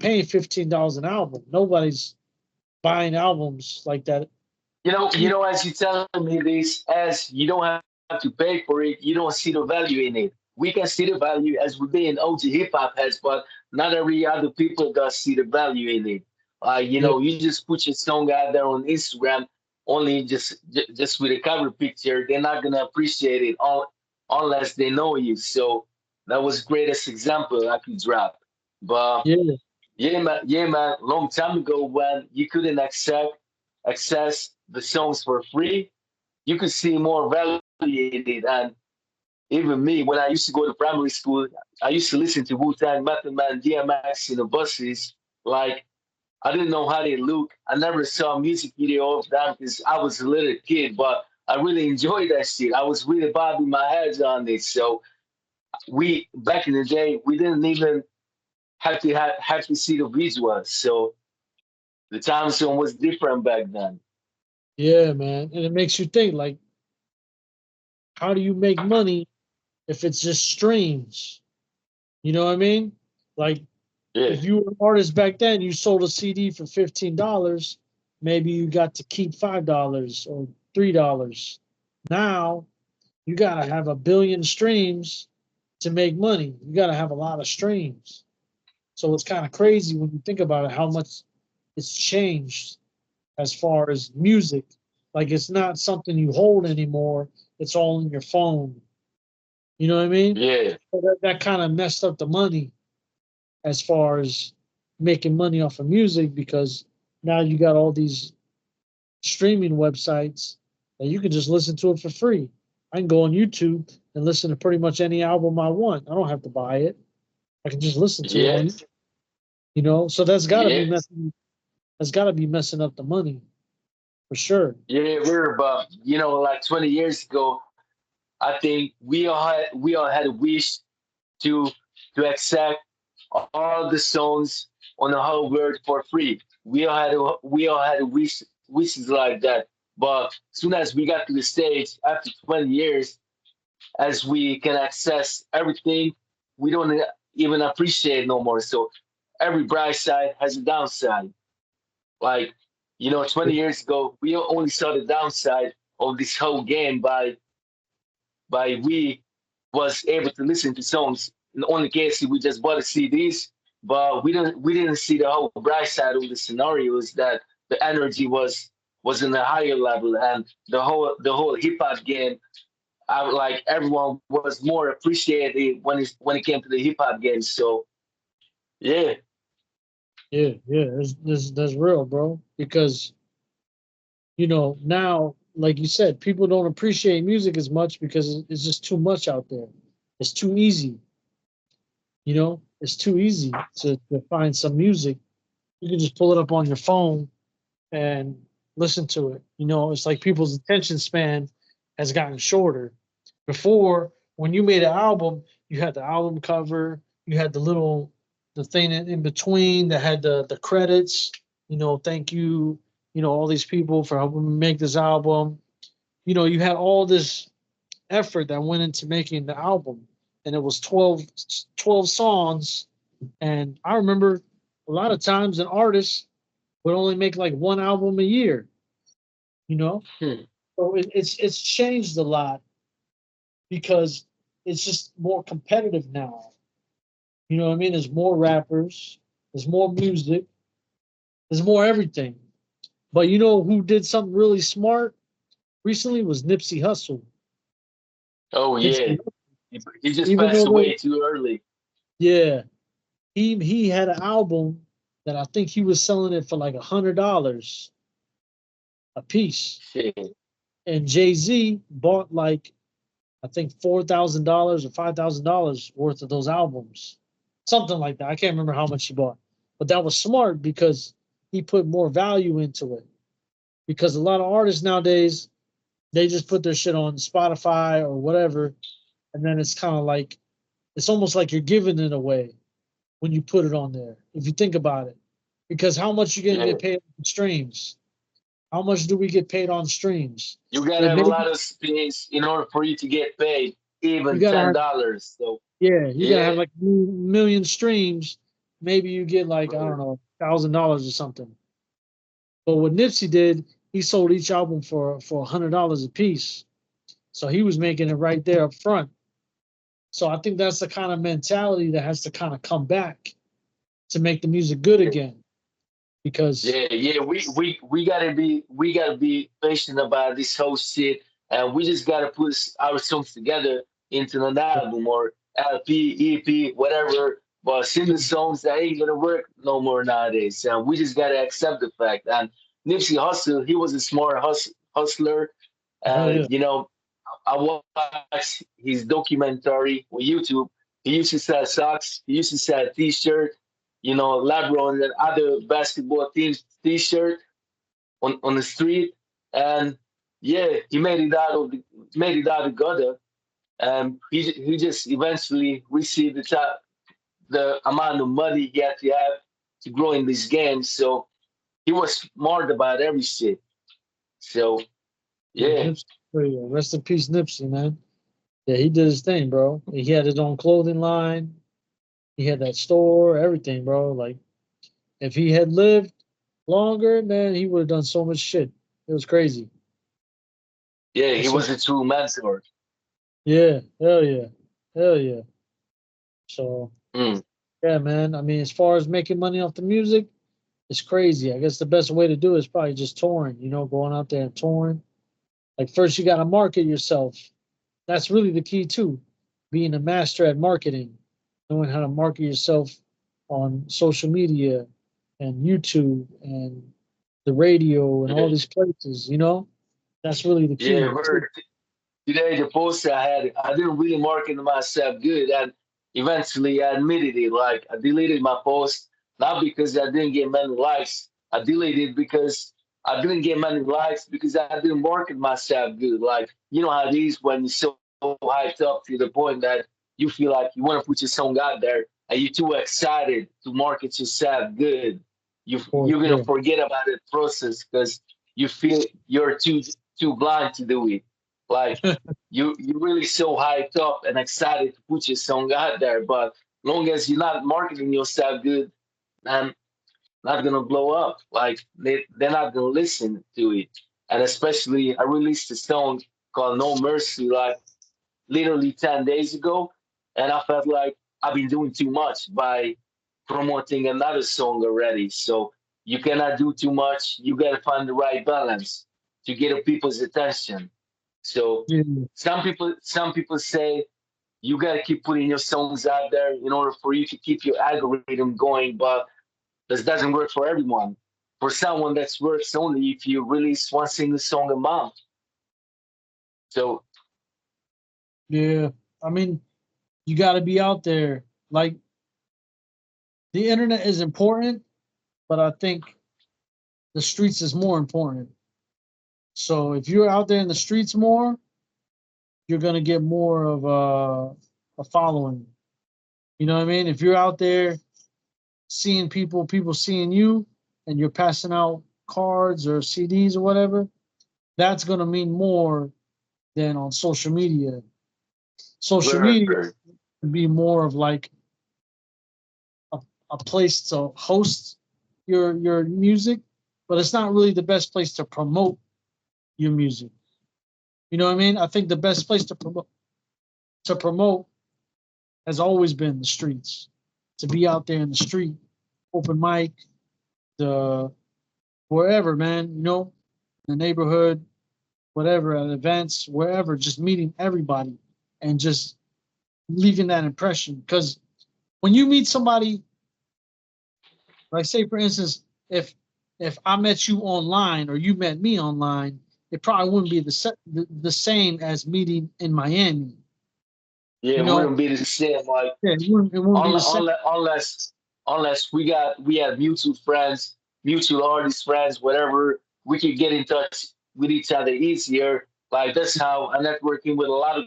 paying $15 an album. Nobody's buying albums like that. As you telling me this, as you don't have to pay for it, you don't see the value in it. We can see the value as we being OG hip hop heads, but not every other people does see the value in it. Yeah, You just put your song out there on Instagram, only just with a cover picture. They're not gonna appreciate it unless they know you. So that was greatest example I could drop. But yeah, yeah, man. Long time ago when you couldn't access the songs for free, you could see more value in it. And even me, when I used to go to primary school, I used to listen to Wu Tang, Method Man, DMX in the buses. Like I didn't know how they look. I never saw a music video of them because I was a little kid, but I really enjoyed that shit. I was really bobbing my head on it. So we back in the day, we didn't even have to see the visuals. So the time zone was different back then. yeah, man. And it makes you think like, how do you make money if it's just streams? You know what I mean? Like Yeah, if you were an artist back then, you sold a CD for $15, maybe you got to keep $5 or $3. Now you gotta have a billion streams to make money. You gotta have a lot of streams. So it's kind of crazy when you think about it, how much it's changed as far as music. Like it's not something you hold anymore. It's all in your phone. You know what I mean? Yeah. So that kind of messed up the money as far as making money off of music because now you got all these streaming websites that you can just listen to it for free. I can go on YouTube and listen to pretty much any album I want. I don't have to buy it. I can just listen to it on Yes. YouTube, you know. So Yes. that's got to be messing up the money for sure. Yeah, we're about, like 20 years ago, I think we all had a wish to accept all the songs on the whole world for free. We all had wishes like that. But soon as we got to the stage after 20 years, as we can access everything, we don't even appreciate no more. So every bright side has a downside. Like, 20 years ago, we only saw the downside of this whole game by we was able to listen to songs. In only case we just bought the CDs, but we didn't see the whole bright side of the scenarios that the energy was in a higher level and the whole hip hop game. I like everyone was more appreciated when it came to the hip hop game. So yeah, Yeah, yeah, that's real, bro. Because now, like you said, people don't appreciate music as much because it's just too much out there. It's too easy. It's too easy to find some music. You can just pull it up on your phone and listen to it. It's like people's attention span has gotten shorter. Before, when you made an album, you had the album cover, you had the thing in between that had the credits. Thank you, all these people for helping me make this album. You had all this effort that went into making the album, and it was 12 songs. And I remember a lot of times an artist would only make like one album a year, you know? hmm, So it's changed a lot because it's just more competitive now. You know what I mean? There's more rappers, there's more music, there's more everything. But you know who did something really smart recently was Nipsey Hussle. oh yeah, Nipsey, he just even passed though away too early. yeah, he had an album that I think he was selling it for like $100 a piece, Shit. and Jay Z bought like I think $4,000 or $5,000 worth of those albums, something like that. I can't remember how much he bought, but that was smart because he put more value into it. Because a lot of artists nowadays they just put their shit on Spotify or whatever, and then it's kind of like it's almost like you're giving it away when you put it on there. If you think about it, because how much you gonna Yeah, get paid on streams? How much do we get paid on streams? you gotta It have a may lot of space in order for you to get paid, you even gotta ten have dollars. So yeah, you gotta yeah, have like a million streams. Maybe you get like I don't brother. know $1,000 or something. But what Nipsey did, he sold each album for $100 a piece. So he was making it right there up front. So I think that's the kind of mentality that has to kind of come back to make the music good Yeah, again. Because yeah. We gotta be patient about this whole shit, and we just gotta put our songs together into an album or LP, EP, whatever. But single songs that ain't gonna work no more nowadays, and we just gotta accept the fact. And Nipsey Hussle, he was a smart hustler, hell and yeah, I watched his documentary on YouTube. He used to sell socks. He used to sell T-shirt. LeBron and other basketball teams T-shirt on the street, and yeah, he made it out of gutter, and he just eventually received the amount of money he had to have to grow in this game. So he was smart about every shit. So yeah, yeah, Nipsey. Rest in peace, Nipsey, man. Yeah, he did his thing, bro. He had his own clothing line. He had that store, everything, bro. Like if he had lived longer, man, he would have done so much shit. It was crazy. yeah, he That's so was a true mentor. yeah, hell yeah, hell yeah. So Mm. yeah, man. I mean, as far as making money off the music, it's crazy. I guess the best way to do it is probably just touring. Going out there and touring. Like first, you got to market yourself. That's really the key too. being a master at marketing, knowing how to market yourself on social media and YouTube and the radio and all Yeah, these places, you know? That's really the yeah, key. very. Today, the post I had, I didn't really market myself good, and eventually I admitted it. Like I deleted my post not because I didn't get many likes. I deleted because I didn't get many likes because I didn't market myself good. Like you know how it is when you're so hyped up to the point that you feel like you want to put your song out there, and you're too excited to market yourself good. Of You're course, gonna yeah. forget about the process because you feel you're too blind to do it. Like you really so hyped up and excited to put your song out there, but long as you're not marketing yourself good, man, not gonna blow up. Like they're not gonna listen to it. And especially I released a song called No Mercy like literally 10 days ago, and I felt like I've been doing too much by promoting another song already. So you cannot do too much. You gotta find the right balance to get people's attention. So Yeah, some people say you gotta keep putting your songs out there in order for you to keep your algorithm going, but this doesn't work for everyone. For someone that works only if you release one single song a month. So yeah. I mean, you got to be out there. Like the internet is important, but I think the streets is more important. So if you're out there in the streets more, you're gonna get more of a following. You know what I mean? If you're out there seeing people, people seeing you, and you're passing out cards or CDs or whatever, that's gonna mean more than on social media. Social media word. can be more of like a, a place to host your music, but it's not really the best place to promote your music. You know what I mean? I think the best place to promote has always been the streets. To be out there in the street, open mic, the wherever, man, you know, the neighborhood, whatever, at events, wherever, just meeting everybody and just leaving that impression. Because when you meet somebody, like say for instance, if I met you online or you met me online, it probably wouldn't be the same as meeting in Miami. Yeah, You it know, wouldn't be the same. Like yeah, it wouldn't be the same. unless we had mutual friends, mutual artist friends, whatever, we could get in touch with each other easier. Like that's how I'm networking with a lot of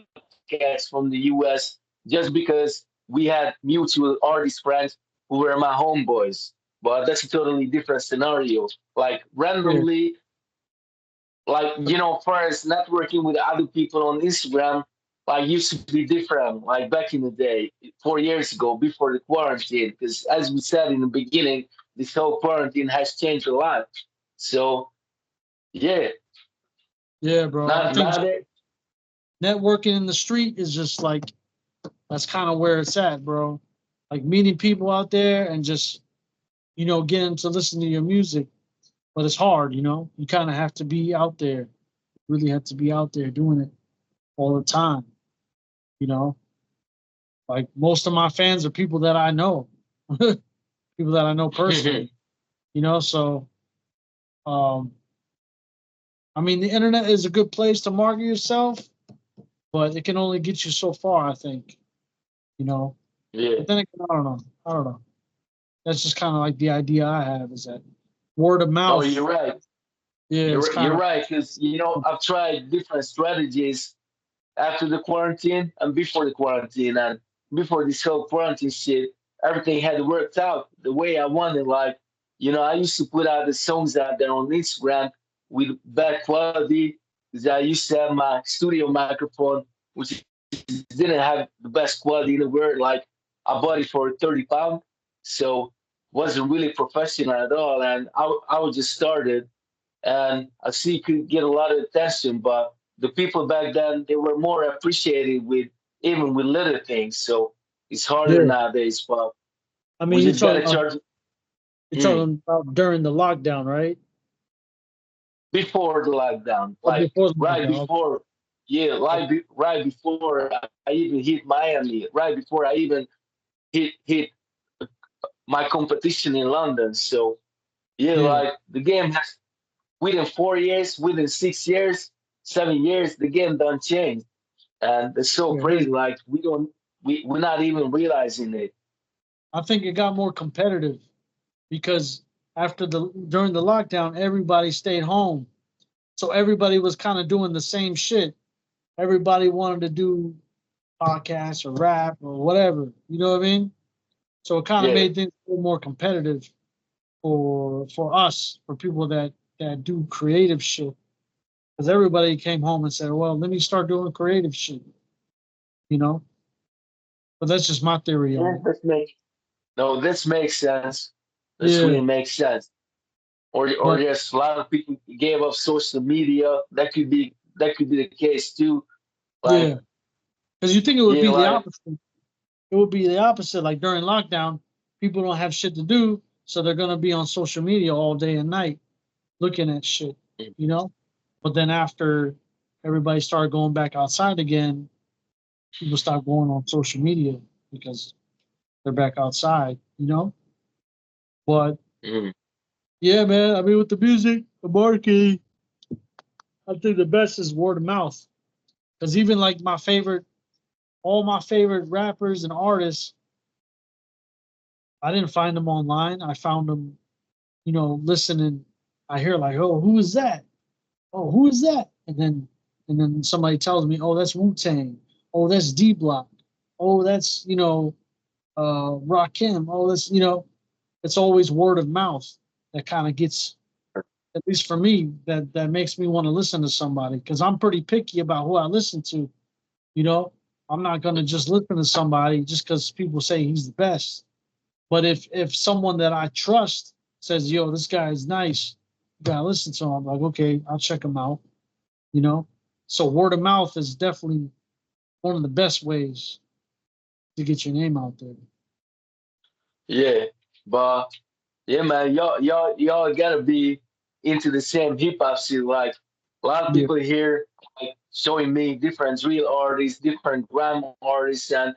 cats from the US just because we had mutual artist friends who were my homeboys. But that's a totally different scenario. Like Yeah, randomly, like first networking with other people on Instagram like used to be different like back in the day 4 years ago before the quarantine because as we said in the beginning this whole quarantine has changed a lot. So yeah, yeah, bro. I not think not that. networking in the street is just like that's kind of where it's at, bro. Like meeting people out there and just getting to listen to your music. But it's hard, you know. You kind of have to be out there. Really have to be out there doing it all the time. You know, like most of my fans are people that I know, people that I know personally. You know, so um, I mean, the internet is a good place to market yourself, but it can only get you so far, I think. You know, Yeah. but then again, I don't know. I don't know. That's just kind of like the idea I have is that word of No, mouth. you're right. Yeah, it's kind You're of right because I've tried different strategies after the quarantine and before the quarantine and before this whole quarantine shit, everything had worked out the way I wanted. Like, I used to put out the songs out there on Instagram with bad quality because I used to have my studio microphone, which didn't have the best quality in the world. Like, I bought it for 30 pounds, so wasn't really professional at all. And I was just started and I see could get a lot of attention. But the people back then they were more appreciated with even with little things. So it's harder yeah. nowadays. But I we mean, just gotta charge you're mm, talking about during the lockdown, right? before the lockdown, Or like before the right lockdown? before. yeah, right before I even hit Miami, right before I even hit my competition in London. So yeah, Yeah, like the game has within 4 years, within 6 years, 7 years, the game done changed, and it's so yeah. Hey, crazy. Like we're not even realizing it. I think it got more competitive because after the during the lockdown, everybody stayed home, so everybody was kind of doing the same shit. Everybody wanted to do podcasts or rap or whatever. You know what I mean? So it kind of Yeah, made things a little more competitive for us, for people that do creative shit. Because everybody came home and said, "Well, let me start doing creative shit." You know, but that's just my theory on yeah, it. this makes no, this makes sense. This Yeah, really makes sense. Or but just a lot of people gave up social media. That could be the case too. Like yeah, because you think it would yeah, be the like opposite. It would be the opposite. Like during lockdown, people don't have shit to do, so they're gonna be on social media all day and night looking at shit. You know. But then after everybody started going back outside again, people stopped going on social media because they're back outside. You know. But mm, yeah, man. I mean, with the music, the marketing, I think the best is word of mouth. Because even like all my favorite rappers and artists, I didn't find them online. I found them, listening. I hear like, oh, who is that? Oh, who is that? And then somebody tells me, oh, that's Wu Tang. Oh, that's D Block. Oh, that's Rakim. Oh, that's it's always word of mouth that kind of gets, at least for me, that makes me want to listen to somebody because I'm pretty picky about who I listen to. You know, I'm not gonna just listen to somebody just because people say he's the best. But if someone that I trust says, "Yo, this guy is nice," you gotta listen to him. I'm like, okay, I'll check him out. You know, so word of mouth is definitely one of the best ways to get your name out there. yeah, but yeah, man, y'all gotta be into the same hip hop scene. Like a lot of Yeah, people here, like showing me different drill artists, different grime artists, and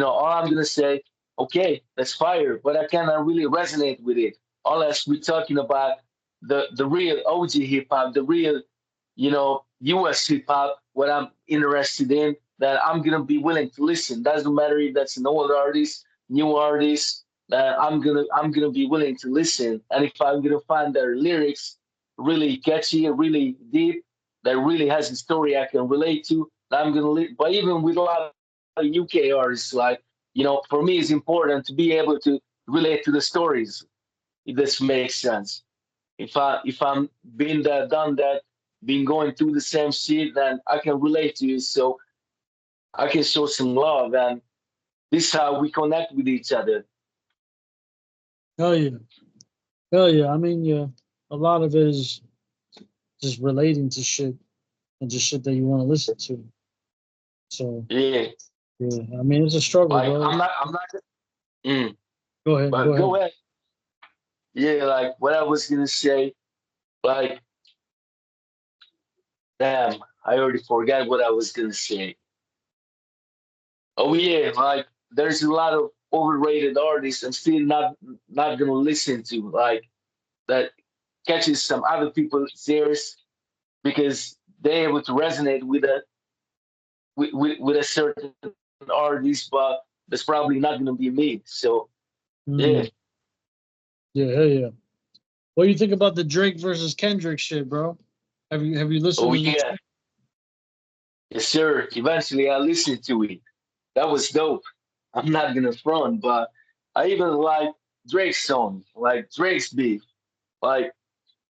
all I'm gonna say, okay, that's fire, but I cannot really resonate with it unless we're talking about the real OG hip hop, the real US hip hop, what I'm interested in, that I'm gonna be willing to listen. Doesn't matter if that's an old artist, new artist, that I'm gonna be willing to listen. And if I'm gonna find their lyrics really catchy, really deep, that really has a story I can relate to, I'm gonna but even with a lot of UK artists, like, for me it's important to be able to relate to the stories, if this makes sense. If I'm been that, done that, been going through the same shit, then I can relate to you, so I can show some love, and this is how we connect with each other. hell yeah, hell yeah. I mean, yeah, a lot of it is just relating to shit and just shit that you want to listen to. So Yeah, yeah, I mean, it's a struggle, like bro. I'm not. Mm, Go ahead, go but go ahead. ahead. Yeah, like what I was gonna say. Like, damn, I already forgot what I was gonna say. Oh yeah, like there's a lot of overrated artists I'm still not gonna listen to. Like that catches some other people's ears because they're able to resonate with a certain artist, but that's probably not gonna be me. So yeah. Mm, yeah, hell yeah. What do you think about the Drake versus Kendrick shit, bro? Have you Oh listened to the yeah. track? Yes, sir. Eventually I listened to it. That was dope. I'm not gonna front, but I even like Drake's song, like Drake's beat. Like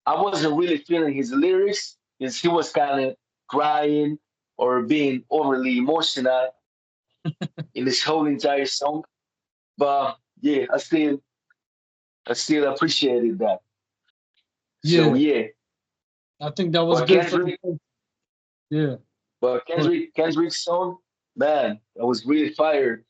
I wasn't really feeling his lyrics because he was kind of crying or being overly emotional in this whole entire song. But yeah, I still appreciated that. So Yeah, yeah, I think that was but good for the. Kendrick, Yeah, but but Kendrick's song, man, that was really fire.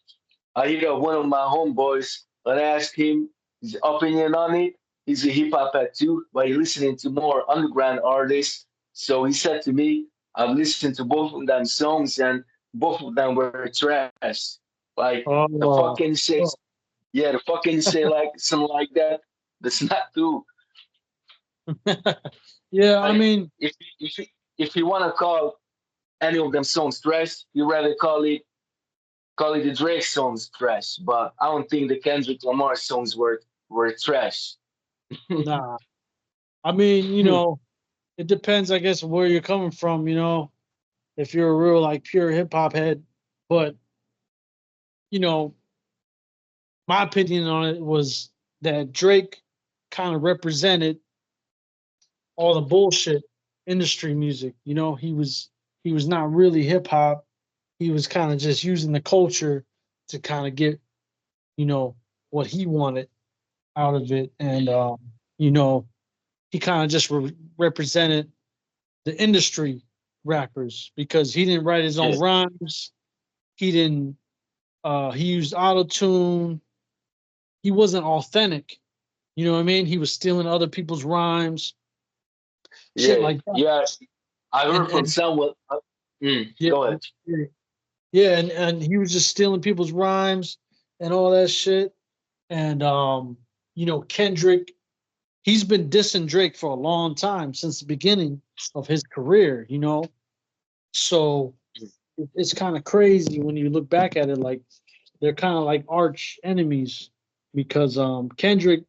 I hit up one of my homeboys and asked him his opinion on it. He's a hip hop head too, but he's listening to more underground artists. So he said to me, I've listened to both of them songs, and both of them were trash. Like the Oh, fucking say, oh. yeah, the fucking say like something like that. That's not true. Yeah, I Like mean, if you want to call any of them songs trash, you rather call it the Drake songs trash. But I don't think the Kendrick Lamar songs were trash. nah. I mean, it depends, I guess, where you're coming from. If you're a real like pure hip hop head, but you know, my opinion on it was that Drake kind of represented all the bullshit industry music. He was not really hip hop. He was kind of just using the culture to kind of get you know what he wanted out of it, and you know he kind of just represented the industry rappers because he didn't write his Yeah, own rhymes. He didn't. He used auto tune. He wasn't authentic. You know what I mean? He was stealing other people's rhymes, shit yeah, like that. yeah. I heard from And someone. yeah, Go ahead. yeah, yeah, and he was just stealing people's rhymes and all that shit. And Kendrick, he's been dissing Drake for a long time since the beginning of his career. So it's kind of crazy when you look back at it. Like they're kind of like arch enemies because Kendrick,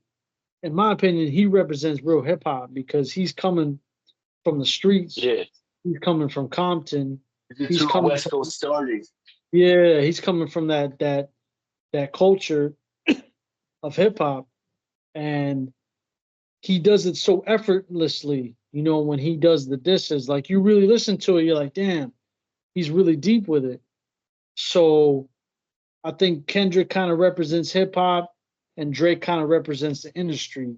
in my opinion, he represents real hip hop because he's coming from the streets. Yeah, He's coming from Compton. the He's true coming West from Coast stories. yeah. He's coming from that culture of hip hop, and he does it so effortlessly. When he does the disses, like you really listen to it, you're like, damn, he's really deep with it. So I think Kendrick kind of represents hip hop, and Drake kind of represents the industry,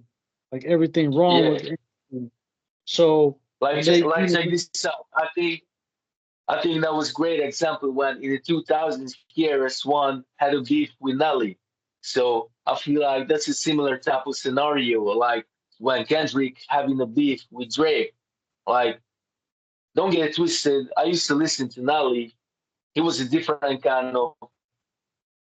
like everything wrong Yeah, with the industry. So when they, check this out. I think that was great example when in the 2000s KRS-One had a beef with Nelly. So I feel like that's a similar type of scenario, like when Kendrick having a beef with Drake. Like, don't get it twisted. I used to listen to Nelly. He was a different kind of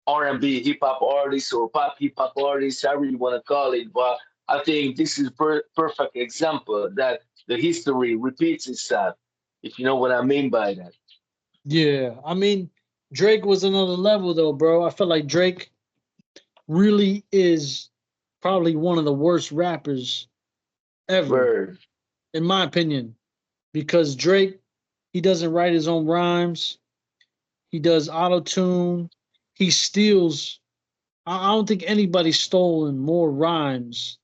R&B hip hop artist or pop hip hop artist, however you want to call it. But I think this is perfect example that the history repeats itself. If you know what I mean by that. yeah, I mean, Drake was another level though, bro. I feel like Drake really is probably one of the worst rappers ever, Word. in my opinion, because Drake, he doesn't write his own rhymes. He does auto tune. He steals. I don't think anybody's stolen more rhymes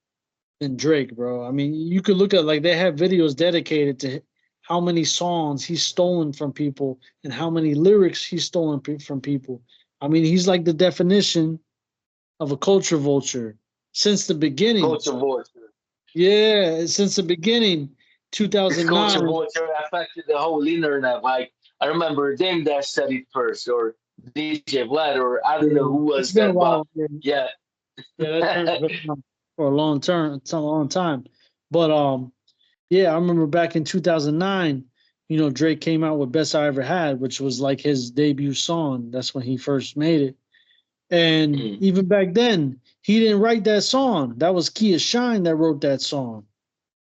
than Drake, bro. I mean, you could look at like they have videos dedicated to how many songs he's stolen from people and how many lyrics he's stolen from people. I mean, he's like the definition of a culture vulture since the beginning. Culture vulture. Yeah, since the beginning, This culture 2009. vulture affected the whole internet. Like I remember Dame Dash said it first, or DJ Vlad, or I don't know who Yeah, was it's that, been a but while. Yeah, yeah, yeah, that term's been around for a long term. It's a long time. But yeah, I remember back in 2009, Drake came out with Best I Ever Had, which was like his debut song. That's when he first made it. And mm, even back then, he didn't write that song. That was Kia Shine that wrote that song.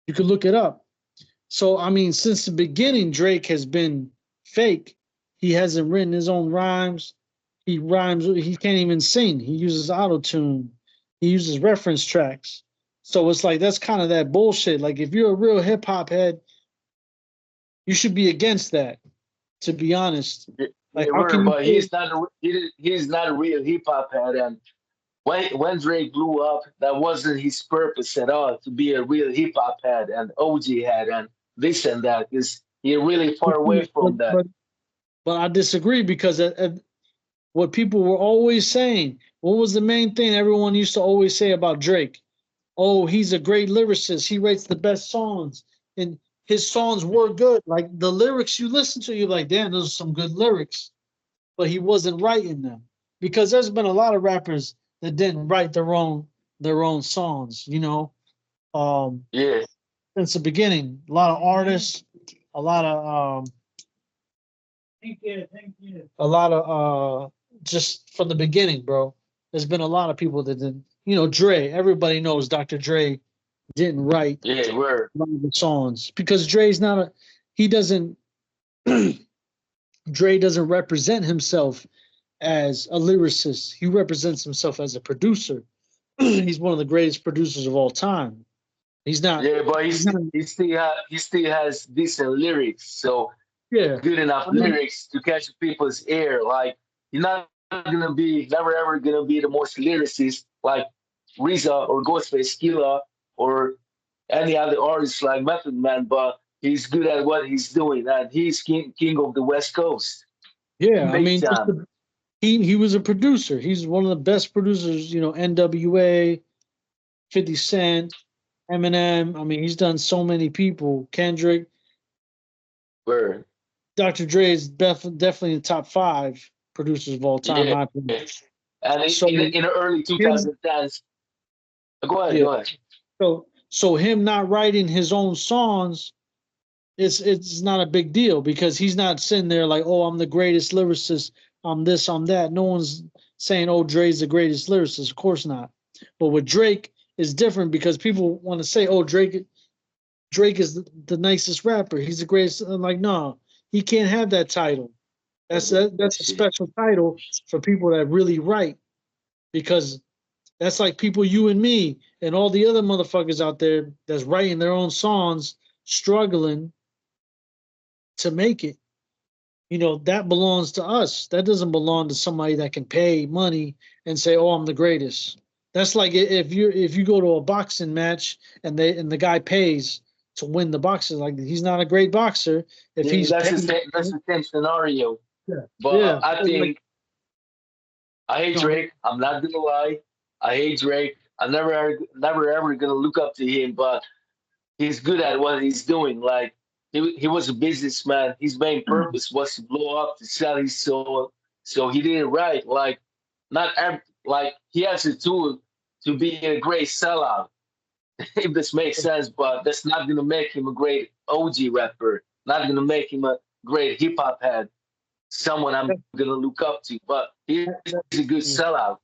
You could look it up. So, I mean, since the beginning, Drake has been fake. He hasn't written his own rhymes. He can't even sing. He uses auto tune. He uses reference tracks. So it's like that's kind of that bullshit. Like if you're a real hip hop head, you should be against that, to be honest. Like yeah, how can word. you But say he's not a real hip hop head, and when Drake blew up, that wasn't his purpose at all to be a real hip hop head and OG head and this and that. Is he really far away but from that? but, but I disagree because what people were always saying, what was the main thing everyone used to always say about Drake? Oh, he's a great lyricist. He writes the best songs. And his songs were good. Like the lyrics you listen to, you're like, damn, those are some good lyrics. But he wasn't writing them. Because there's been a lot of rappers that didn't write their own songs, um, Yeah, since the beginning. A lot of artists, a lot of A lot of just from the beginning, bro. There's been a lot of people that didn't. You know, Dre. Everybody knows Dr. Dre didn't write Yeah, we're a lot of the songs because Dre's not a. He doesn't. Dre doesn't represent himself as a lyricist. He represents himself as a producer. He's one of the greatest producers of all time. He's not. yeah, but He's not. he still has decent lyrics, so Yeah. good enough I mean, lyrics to catch people's ear. Like you're not gonna be never ever gonna be the most lyricist like Reza or Ghostface Killa or any other artist like Method Man, but he's good at what he's doing, and he's king of the West Coast, yeah. I big mean, just time. he was a producer. He's one of the best producers. You know, NWA, 50 Cent, Eminem. I mean, he's done so many people. Kendrick, Word. Dr. Dre is definitely in the top five producers of all time. Yeah, My opinion. and So in the early him, 2010s, go ahead, yeah. go ahead. So him not writing his own songs, it's not a big deal because he's not sitting there like, oh, I'm the greatest lyricist. I'm this, I'm that. No one's saying, oh, Dre's the greatest lyricist. Of course not. But with Drake, it's different because people want to say, oh, Drake is the nicest rapper. He's the greatest. I'm like, no, he can't have that title. That's a special title for people that really write because that's like people you and me and all the other motherfuckers out there that's writing their own songs, struggling to make it. You know, that belongs to us. That doesn't belong to somebody that can pay money and say, "Oh, I'm the greatest." That's like if you go to a boxing match and the guy pays to win the boxing, like he's not a great boxer if Yeah, he's paying. that's the same scenario. Yeah, But yeah. I So like, think I hate no, Drake. I'm not gonna lie. I hate Drake. I'm never ever gonna look up to him, but he's good at what he's doing. Like he was a businessman. His main purpose was to blow up, to sell his soul. So he did it right. Like not every, like he has a tool to be a great sellout, if this makes sense. But that's not gonna make him a great OG rapper. Not gonna make him a great hip hop head. Someone I'm that, gonna look up to. But he's a good yeah. sellout,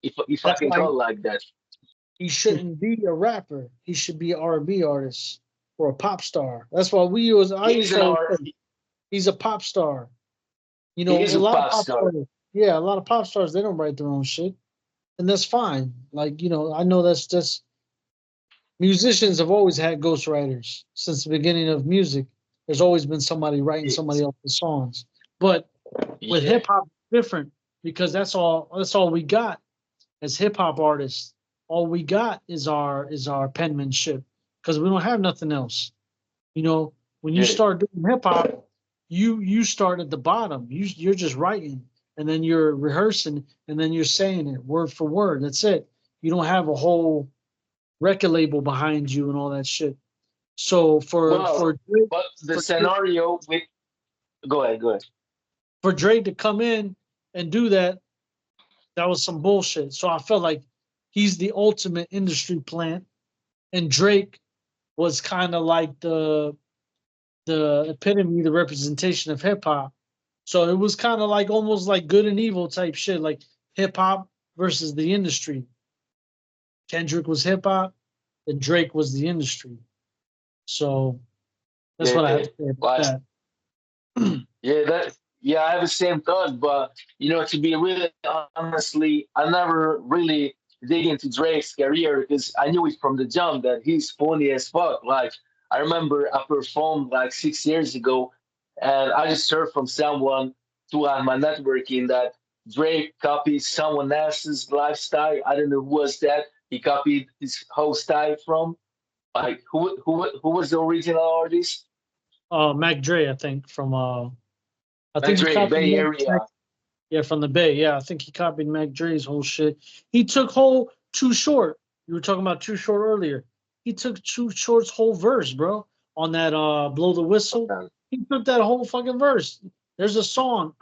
if I can That's call it why like that. he shouldn't be a rapper. He should be an R&B artist or a pop star. That's why I He's used an to always art. say he's a pop star. You know, He's a a lot of pop pop star. stars, yeah, a lot of pop stars they don't write their own shit, and that's fine. Like, you know, I know that's just musicians have always had ghostwriters since the beginning of music. There's always been somebody writing somebody Yes. else's songs. But with Yeah. hip hop, different because that's all we got as hip hop artists. All we got is our penmanship because we don't have nothing else. You know, when you Yeah. start doing hip hop, you start at the bottom. You're just writing and then you're rehearsing and then you're saying it word for word. That's it. You don't have a whole record label behind you and all that shit. So Well, but the For Drake, scenario with go ahead, go ahead. for Drake to come in and do that, that was some bullshit. So I felt like he's the ultimate industry plant, and Drake was kind of like the epitome, the representation of hip hop. So it was kind of like almost like good and evil type shit, like hip hop versus the industry. Kendrick was hip hop, and Drake was the industry. So that's what I have Yeah. to say about Like that. yeah, that yeah, I have the same thought, but to be really honestly, I never really dig into Drake's career because I knew it from the jump that he's funny as fuck. Like I remember I performed like 6 years ago, and I just heard from someone throughout my networking that Drake copied someone else's lifestyle. I don't know who was that. He copied his whole style from. Like who was the original artist? Mac Dre, I think I think he Drake, copied Bay Area. Yeah, from the Bay. Yeah, I think he copied Mac Dre's whole shit. He took whole Too Short. You were talking about Too Short earlier. He took Too Short's whole verse, bro, on that Blow the Whistle. He took that whole fucking verse. There's a song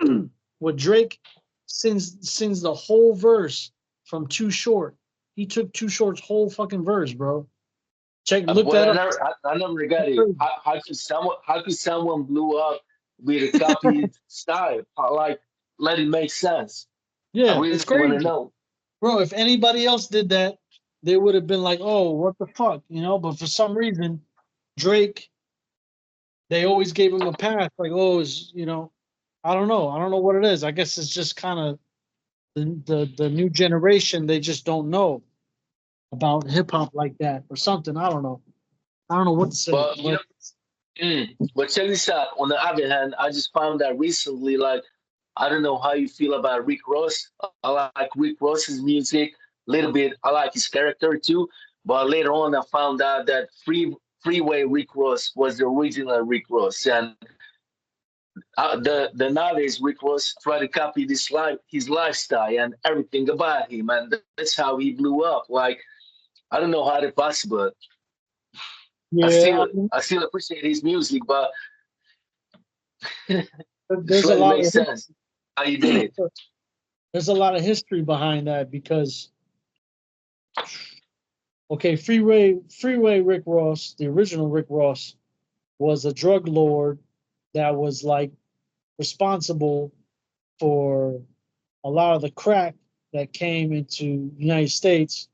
where Drake sings the whole verse from Too Short. He took Too Short's whole fucking verse, bro. Look But that up. I never got It's it. crazy. How could someone blew up with a copied style. Like, let it make sense. I Yeah, really it's want to crazy, know. bro. If anybody else did that, they would have been like, "Oh, what the fuck," you know. But for some reason, Drake, they always gave him a pass. Like, oh, is you know, I don't know. I don't know what it is. I guess it's just kind of the new generation. They just don't know about hip hop like that or something. I don't know. I don't know what to say. But But but check this out. On the other hand, I just found out recently, like, I don't know how you feel about Rick Ross. I like Rick Ross's music a little bit. I like his character too. But later on, I found out that Freeway Rick Ross was the original Rick Ross, and the nowadays Rick Ross tried to copy his lifestyle and everything about him, and that's how he blew up. Like, I don't know how that's possible. yeah, I mean, I still appreciate his music, but just there's a let it lot make of sense how you did it. there's a lot of history behind that because okay, Freeway Rick Ross, the original Rick Ross, was a drug lord that was like responsible for a lot of the crack that came into the United States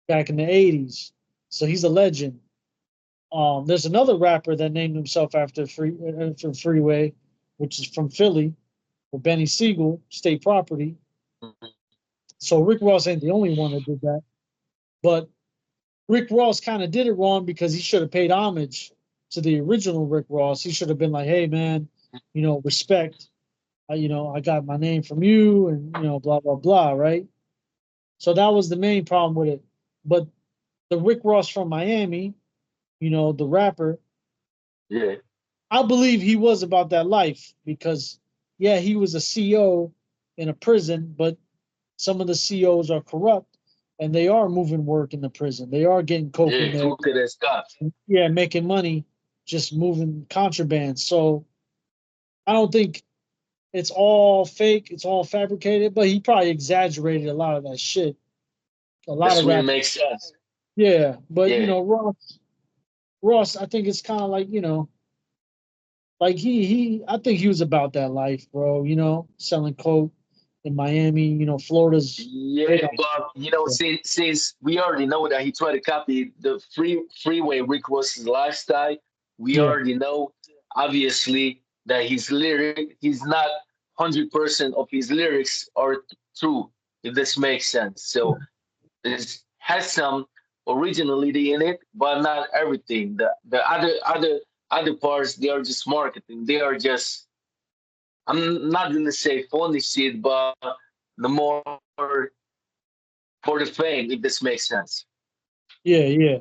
back in the 80s. So he's a legend. There's another rapper that named himself after Freeway, which is from Philly, for Benny Siegel, State Property. So Rick Ross ain't the only one that did that. But Rick Ross kind of did it wrong because he should have paid homage to the original Rick Ross. He should have been like, "Hey, man, respect. I got my name from you, and blah blah blah." Right. So that was the main problem with it. But the Rick Ross from Miami, the rapper, Yeah, I believe he was about that life because, yeah, he was a CO in a prison, but some of the COs are corrupt and they are moving work in the prison. They are getting coke yeah, in there, crooked as stuff. yeah, making money, just moving contraband. So I don't think it's all fake, it's all fabricated, but he probably exaggerated a lot of that shit. A lot That's of really rap, makes sense. yeah, but Yeah, Ross, I think it's kind of like like I think he was about that life, bro. Selling coke in Miami. Florida's yeah, big on but that. since we already know that he tried to copy the freeway Rick Ross's lifestyle, we Yeah, already know obviously that he's not 100% of his lyrics are true. If this makes sense, so it has some originality in it, but not everything. The other parts, they are just marketing. They are just, I'm not gonna say phony shit, but the more for the fame, if this makes sense. yeah, yeah.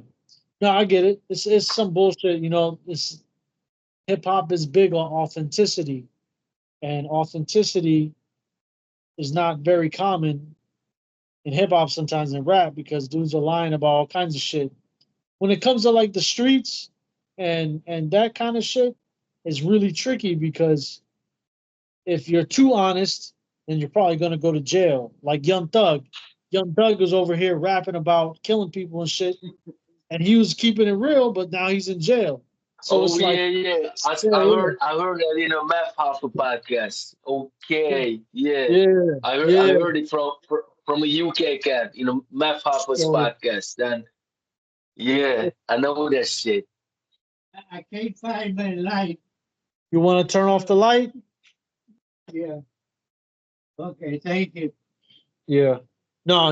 No, I get it. It's some bullshit. It's hip hop is big on authenticity, and authenticity is not very common in hip hop sometimes in rap because dudes are lying about all kinds of shit. When it comes to like the streets and that kind of shit, it's really tricky because if you're too honest, then you're probably gonna go to jail. Like Young Thug. Young Thug was over here rapping about killing people and shit, and he was keeping it real, but now he's in jail. So Oh it's like, yeah, yeah. yeah, yeah, I heard that in a Math Hoffa podcast. Okay, yeah. yeah, I yeah. heard it from a UK cat, Math Hoffa's So podcast. And yeah, I know that shit. I can't find my light. you want to turn off the light? Yeah. Okay. Thank you. Yeah. No,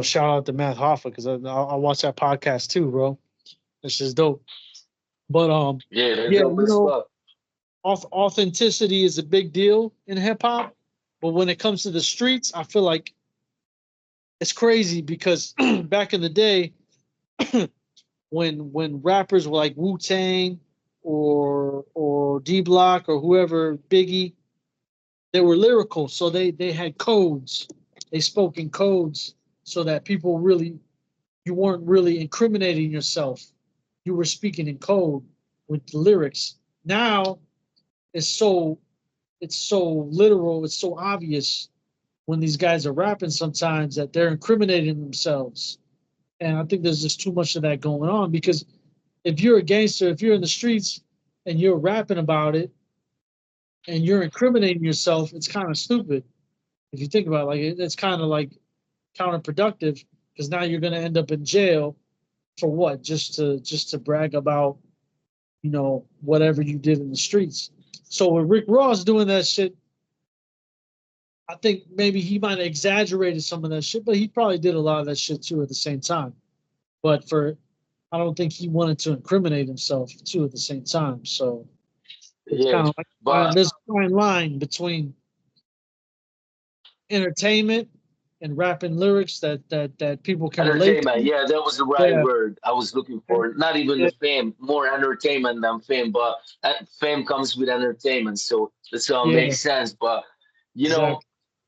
shout out to Matt Hoffa because I watch that podcast too, bro. It's just dope. But Yeah, they're yeah, dope as fuck. authenticity is a big deal in hip hop. But when it comes to the streets, I feel like it's crazy because back in the day, when rappers were like Wu Tang or D Block or whoever, Biggie, they were lyrical, so they had codes. They spoke in codes so that people really you weren't really incriminating yourself. You were speaking in code with the lyrics. Now it's so it's so literal, it's so obvious when these guys are rapping sometimes that they're incriminating themselves. And I think there's just too much of that going on because if you're a gangster, if you're in the streets, and you're rapping about it and you're incriminating yourself, it's kind of stupid if you think about it. Like it's kind of like counterproductive because now you're going to end up in jail for what? Just to brag about whatever you did in the streets. So with Rick Ross doing that shit, I think maybe he might have exaggerated some of that shit, but he probably did a lot of that shit too at the same time. But I don't think he wanted to incriminate himself too at the same time. So it's Yeah, kind of like but there's a fine line between entertainment and rapping lyrics that people can relate entertainment, to. yeah, that was the right Yeah, word I was looking for. Not even yeah, the fame, more entertainment than fame, but fame comes with entertainment, so that's all yeah, makes sense. But you know, exactly.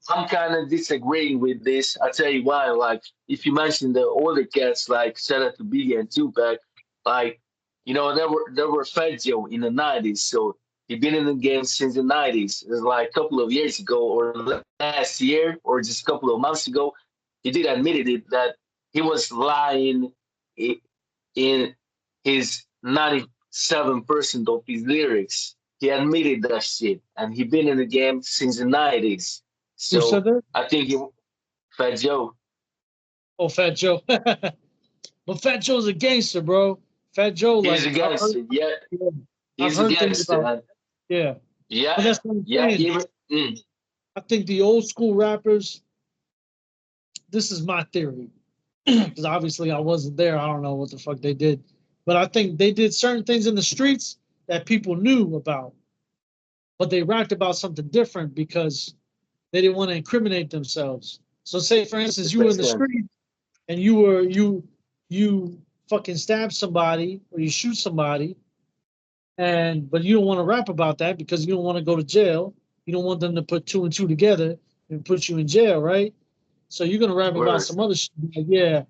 I'm kind of disagreeing with this. I tell you why. Like, if you mention the older cats, like shout out to Biggie and Tupac, like, there were Fat Joe in the '90s, so he been in the game since the '90s. It was like a couple of years ago, or last year, or just a couple of months ago, he did admitted it that he was lying i- in his 97% of his lyrics. He admitted that shit, and he been in the game since the '90s. Who said So that? I think Fat Joe, Oh, Fat Joe. But Fat Joe's a gangster, bro. Fat Joe, he's like a gangster. Yeah, yeah, I've he's a heard things gangster. about. And Yeah, but yeah, that's what I'm yeah, saying. even I think the old school rappers. This is my theory, because obviously I wasn't there. I don't know what the fuck they did, but I think they did certain things in the streets that people knew about, but they rapped about something different because they didn't want to incriminate themselves. So, say for instance, it you were makes in the sense. street and you fucking stab somebody or you shoot somebody, and but you don't want to rap about that because you don't want to go to jail. You don't want them to put two and two together and put you in jail, right? So you're gonna rap about Word. some other shit. Like, yeah,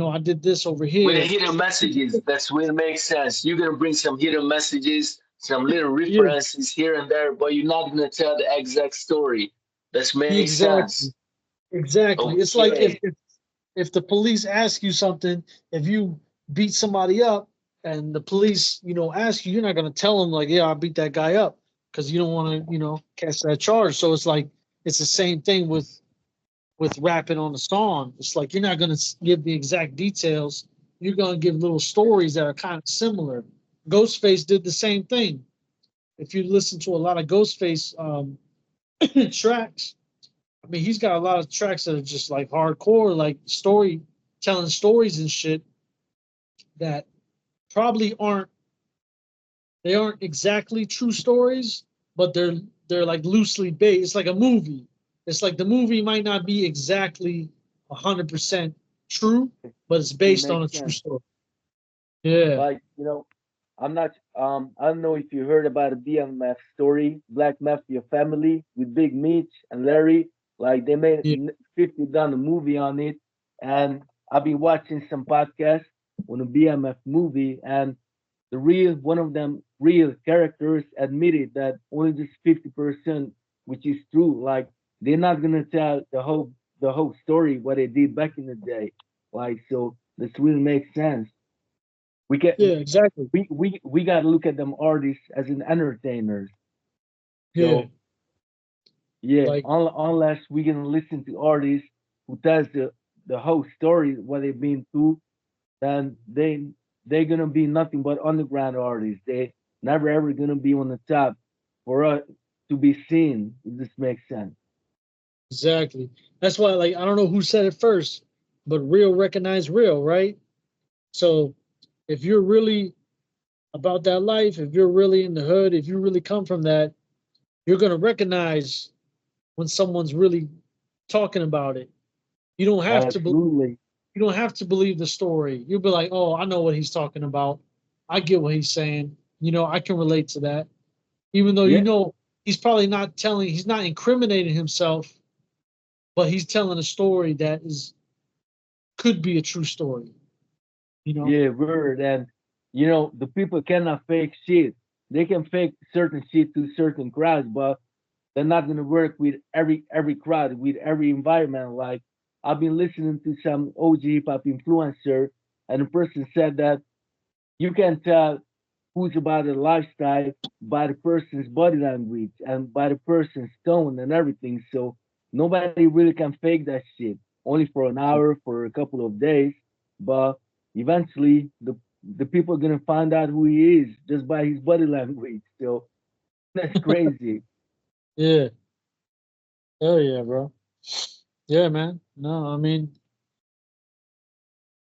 I did this over With the here. hidden messages, that's when it makes sense. You're gonna bring some hidden messages, some little Yeah, references here and there, but you're not gonna tell the exact story. That makes exactly, sense. exactly. It's like if, Okay. if if the police ask you something, if you beat somebody up, and the police, ask you, you're not gonna tell them like, yeah, I beat that guy up, because you don't want to, catch that charge. So it's like it's the same thing with rapping on a song. It's like you're not going to give the exact details. You're going to give little stories that are kind of similar. Ghostface did the same thing. If you listen to a lot of Ghostface tracks, I mean, he's got a lot of tracks that are just like hardcore, like story telling stories and shit that probably aren't exactly true stories, but they're like loosely based. It's like a movie. It's like the movie might not be exactly 100% true, but it's It based on makes a true sense. story. Yeah, Like, I'm not I don't know if you heard about the BMF story, Black Mafia Family with Big Meech and Larry. Like they made yeah, 50 done a movie on it, and I've been watching some podcasts on the BMF movie, and the real one of them real characters admitted that only just 50%, which is true. Like they're not gonna tell the whole story what they did back in the day. Like so, this really makes sense. We get yeah, exactly. we got to look at them artists as an entertainers. Yeah, So yeah, like unless we gonna listen to artists who tells the whole story what they've been through, then they're gonna be nothing but underground artists. They never ever gonna be on the top for us to be seen. If this makes sense. exactly. That's why, like, I don't know who said it first, but real recognize real, right? So if you're really about that life, if you're really in the hood, if you really come from that, you're gonna recognize when someone's really talking about it. You don't have to believe Absolutely. you don't have to believe the story. You'll be like, "Oh, I know what he's talking about. I get what he's saying. I can relate to that." Even though Yeah. he's probably not he's not incriminating himself, but he's telling a story that is could be a true story, you know? Yeah, word. And the people cannot fake shit. They can fake certain shit to certain crowds, but they're not gonna work with every crowd, with every environment. Like I've been listening to some OG hip hop influencer, and the person said that you can tell. who's about the lifestyle by the person's body language and by the person's tone and everything. So nobody really can fake that shit. Only for an hour, for a couple of days, but eventually the people are gonna find out who he is just by his body language. So that's crazy. Yeah. Hell yeah, bro. Yeah, man. No, I mean,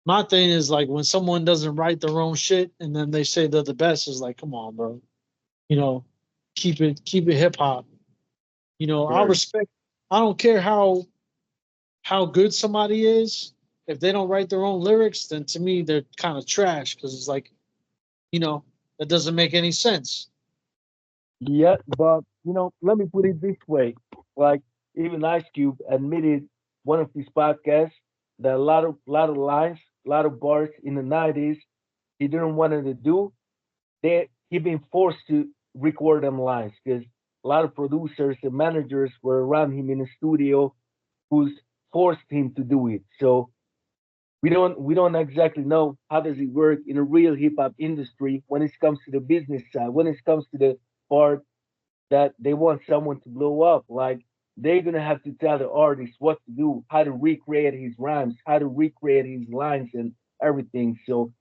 my thing is like when someone doesn't write their own shit and then they say they're the best, is like, come on, bro. You know, keep it hip hop. You know, I Sure. respect. I don't care how good somebody is. If they don't write their own lyrics, then to me they're kind of trash because it's like, you know, that doesn't make any sense. Yeah, but let me put it this way. Like even Ice Cube admitted one of his podcasts that a lot of lines, a lot of bars in the '90s he didn't want to do. He been forced to record them lines because a lot of producers and managers were around him in the studio who's forced him to do it. So we don't exactly know how does it work in a real hip hop industry when it comes to the business side, when it comes to the part that they want someone to blow up. Like they're gonna have to tell the artist what to do, how to recreate his rhymes, how to recreate his lines and everything. So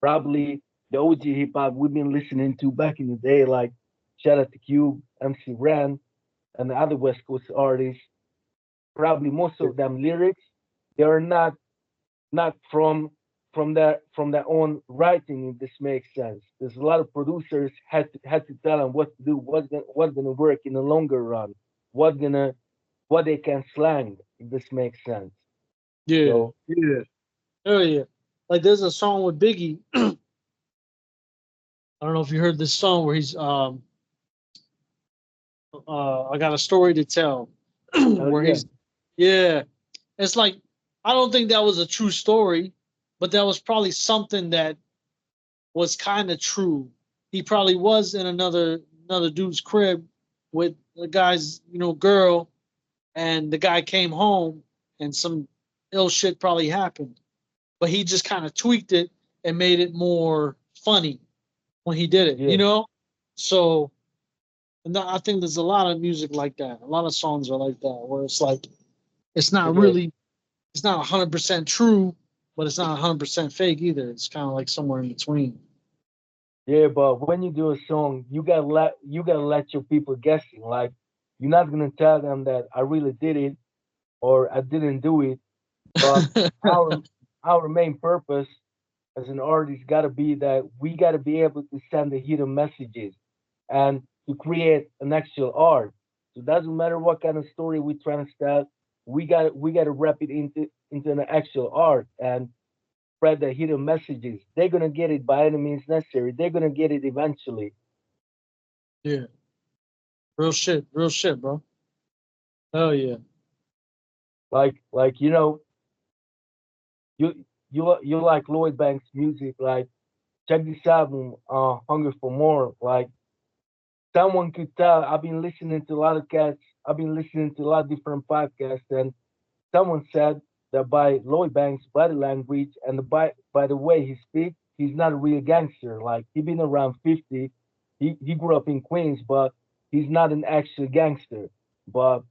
probably the OG hip hop we've been listening to back in the day, like shout out to Cube, MC Ren, and the other West Coast artists. Probably most of them lyrics they are not from their own writing. If this makes sense, there's a lot of producers had to tell them what to do, what's gonna work in the longer run, what they can slang. If this makes sense. Yeah, So yeah, hell yeah. Like there's a song with Biggie. I don't know if you heard this song where he's I got a story to tell hell where yeah, he's yeah. It's like I don't think that was a true story, but that was probably something that was kind of true. He probably was in another dude's crib with the guy's, girl, and the guy came home and some ill shit probably happened. But he just kind of tweaked it and made it more funny when he did it, yeah, So, and I think there's a lot of music like that. A lot of songs are like that, where it's like it's not yeah, really, it's not 100% true, but it's not 100% fake either. It's kind of like somewhere in between. yeah. But when you do a song, you gotta let your people guessing. Like you're not gonna tell them that I really did it or I didn't do it. But our our main purpose as an artist got to be that we got to be able to send the hidden messages and to create an actual art. So it doesn't matter what kind of story we're trying to tell, we got to wrap it into an actual art and spread the hidden messages. They're gonna get it by any means necessary. They're gonna get it eventually. Yeah, real shit, bro. Hell yeah. Like you like Lloyd Banks music. Like check this album, Hunger for More. Like someone could tell I've been listening to a lot of cats. I've been listening to a lot of different podcasts, and someone said that by Lloyd Banks' body language and by the way he speaks, he's not a real gangster. Like he been around 50. He grew up in Queens, but he's not an actual gangster. But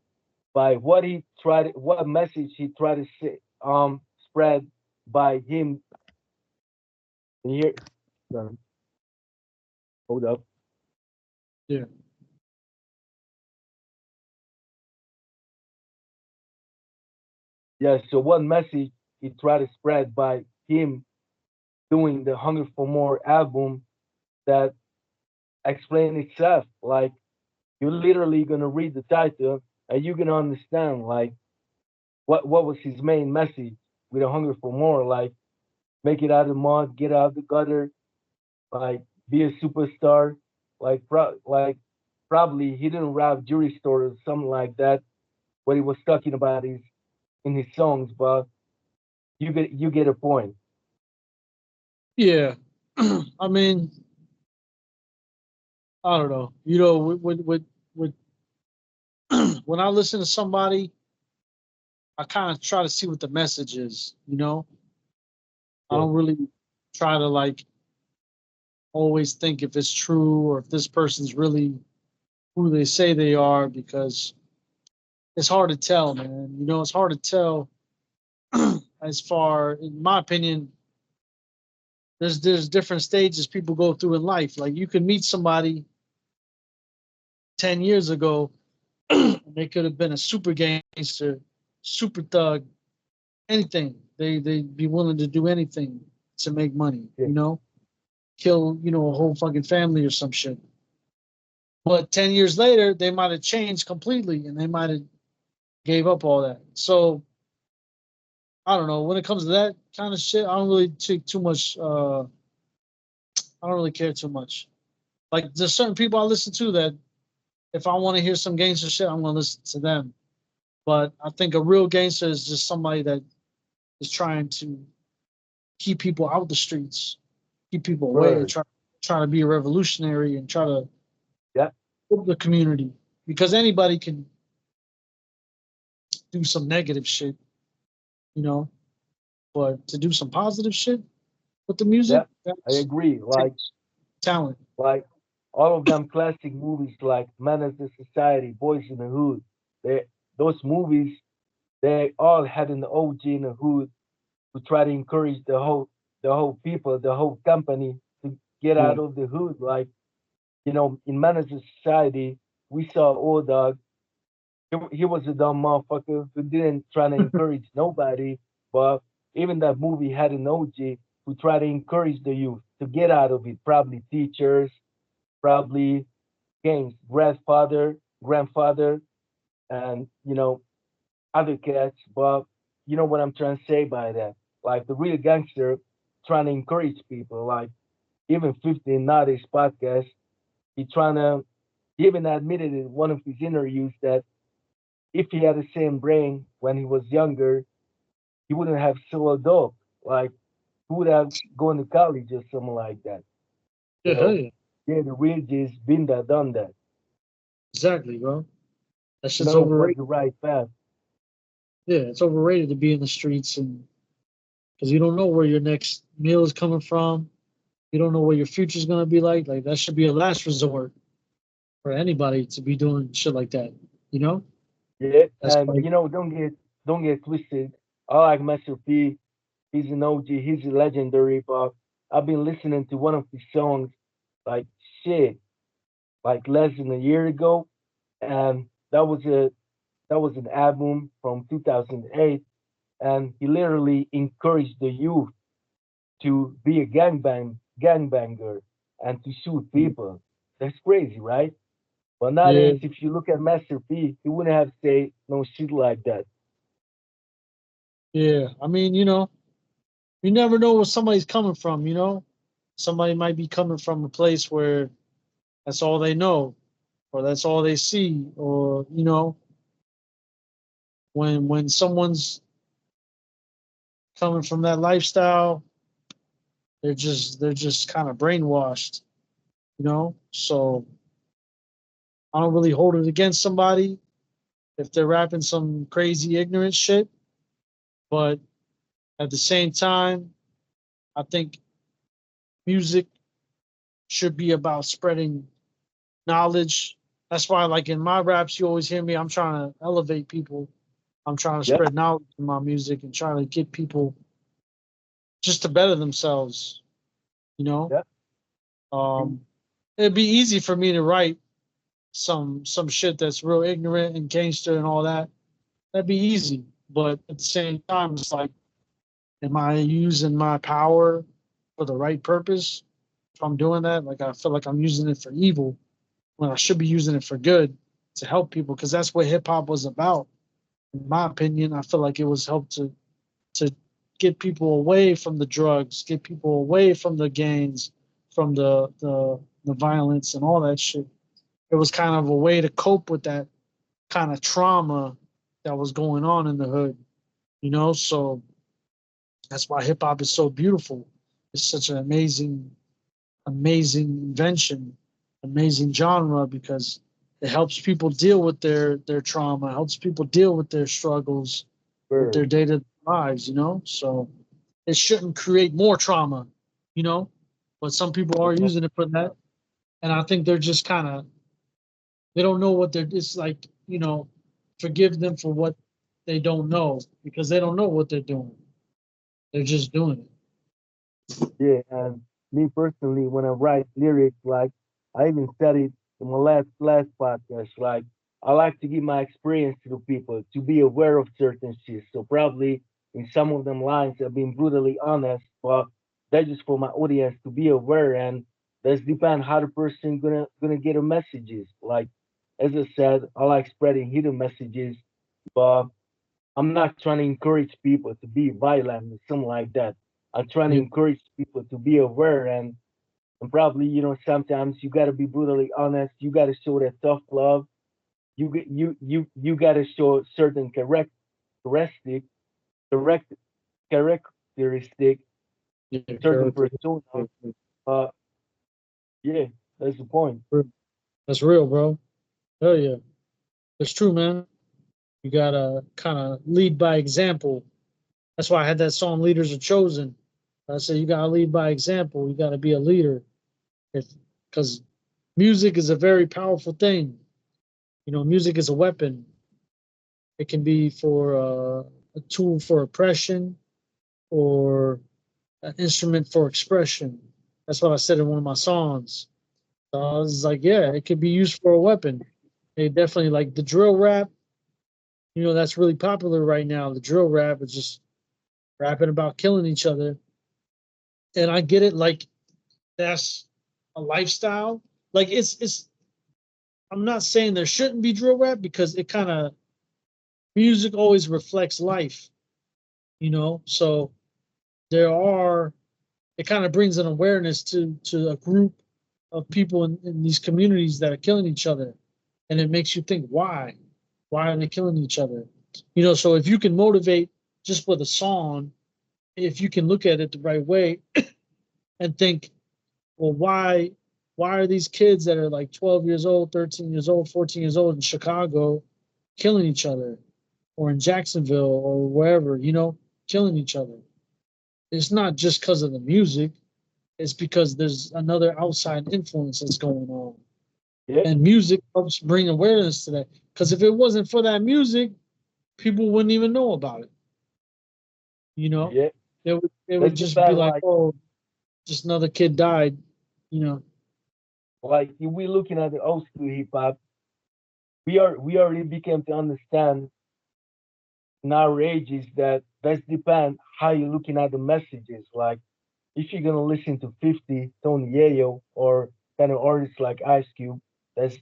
by what message he tried to say, spread by him here. Hold up. Yeah. Yeah. So what message he tried to spread by him doing the Hunger for More album that explain itself. Like you're literally gonna read the title and you're gonna understand like what was his main message with a hunger for more. Like make it out of the mud, get out of the gutter, like be a superstar. Like probably he didn't rob jewelry store or something like that. What he was talking about is in his songs, but you get a point. Yeah. I mean, I don't know. With when I listen to somebody, I kind of try to see what the message is. I Yeah, don't really try to like always think if it's true or if this person's really who they say they are, because it's hard to tell, man. You know, it's hard to tell. As far, in my opinion, there's different stages people go through in life. Like you can meet somebody 10 years ago, and they could have been a super gangster, super thug, anything. They'd be willing to do anything to make money. Yeah. You know, kill a whole fucking family or some shit. But 10 years later, they might have changed completely, and they might have gave up all that. So I don't know. When it comes to that kind of shit, I don't really take too much. I don't really care too much. Like there's certain people I listen to that if I want to hear some gangster shit, I'm gonna listen to them. But I think a real gangster is just somebody that is trying to keep people out the streets, keep people away, Word. try to be a revolutionary and try to Yeah. help the community. Because anybody can do some negative shit, you know, but to do some positive shit with the music, Yeah. I that's agree. takes talent. Like all of them classic movies like Menace to Society, Boys in the Hood. They those movies they all had an OG in the hood to try to encourage the whole people, the whole company to get Yeah. out of the hood. Like, in Menace to Society, we saw old dog. He was a dumb motherfucker who didn't try to encourage nobody, but even that movie had an OG who tried to encourage the youth to get out of it. Probably teachers, probably Games, grandfather, and other cats. But you know what I'm trying to say by that? Like the real gangster trying to encourage people. Like even 15 Nowadays podcast, he trying to he even admitted in one of his interviews that if he had the same brain when he was younger, he wouldn't have sold dope. Like he would have gone to college or something like that. Yeah, hell So yeah. yeah, the real G's been there, done that. Exactly, bro. That You shit's know it was overrated. the right path. Yeah, it's overrated to be in the streets and because you don't know where your next meal is coming from. You don't know what your future's gonna be like. Like that should be a last resort for anybody to be doing shit like that. You know? Yeah, That's and like don't get twisted. I like Master P. He's an OG. He's a legendary. But I've been listening to one of his songs, like shit, like less than a year ago, and that was an album from 2008, and he literally encouraged the youth to be a gangbanger and to shoot people. That's crazy, right? But yeah, nowadays, if you look at Master P, he wouldn't have said no shit like that. yeah. I mean, you never know where somebody's coming from, Somebody might be coming from a place where that's all they know or that's all they see or when someone's coming from that lifestyle, they're just kind of brainwashed, So I don't really hold it against somebody if they're rapping some crazy ignorant shit, but at the same time, I think music should be about spreading knowledge. That's why, like in my raps, you always hear me. I'm trying to elevate people. I'm trying to Yeah, spread knowledge in my music and trying to get people just to better themselves. You know, yeah, and um, it'd be easy for me to write some shit that's real ignorant and gangster and all that. That'd be easy. But at the same time, it's like, am I using my power for the right purpose? If I'm doing that, like I feel like I'm using it for evil when I should be using it for good to help people because that's what hip hop was about. In my opinion, I feel like it was helped to get people away from the drugs, get people away from the gangs, from the violence and all that shit. It was kind of a way to cope with that kind of trauma that was going on in the hood, So that's why hip hop is so beautiful. It's such an amazing invention, amazing genre because it helps people deal with their trauma, helps people deal with their struggles, with their bird. day-to-day lives, So it shouldn't create more trauma, you know? but some people are using it for that, and I think they're just kind of they don't know what they're. It's like forgive them for what they don't know because they don't know what they're doing. They're just doing it. Yeah, and me personally, when I write lyrics, like I even said it in my last podcast, like I like to give my experience to the people to be aware of certain shit. So probably in some of them lines, I've been brutally honest, but that's just for my audience to be aware, and that's depend how the person gonna get the messages. Like as I said, I like spreading hidden messages, but I'm not trying to encourage people to be violent or something like that. I'm trying to Yeah, encourage people to be aware, and probably sometimes you gotta be brutally honest. You gotta show that tough love. You gotta show certain characteristic correct characteristic yeah, certain character. persona. Uh, yeah, that's the point. That's real, bro. Hell yeah, that's true, man. You gotta kind of lead by example. That's why I had that song "Leaders Are Chosen." I said you gotta lead by example. You gotta be a leader, if because music is a very powerful thing. Music is a weapon. It can be for a tool for oppression or an instrument for expression. That's what I said in one of my songs. So I was like, yeah, it could be used for a weapon. They definitely like the drill rap. That's really popular right now. The drill rap is just rapping about killing each other. And I get it, like that's a lifestyle. Like it's I'm not saying there shouldn't be drill rap because it kind of music always reflects life. So there are it kind of brings an awareness to a group of people in these communities that are killing each other, and it makes you think why are they killing each other. So if you can motivate just with a song, if you can look at it the right way and think, well, why are these kids that are like 12 years old, 13 years old, 14 years old in Chicago killing each other, or in Jacksonville or wherever, killing each other? It's not just because of the music. It's because there's another outside influence that's going on. Yeah, And music helps bring awareness to that. Because if it wasn't for that music, people wouldn't even know about it. You know, yeah. they would That's just be depend like, "Oh, just another kid died." You know, like if we looking at the old school hip hop, we already became to understand in our ages that that's depend how you're looking at the messages. Like if you're gonna listen to 50 Tony Yayo or kind of artists like Ice Cube, that's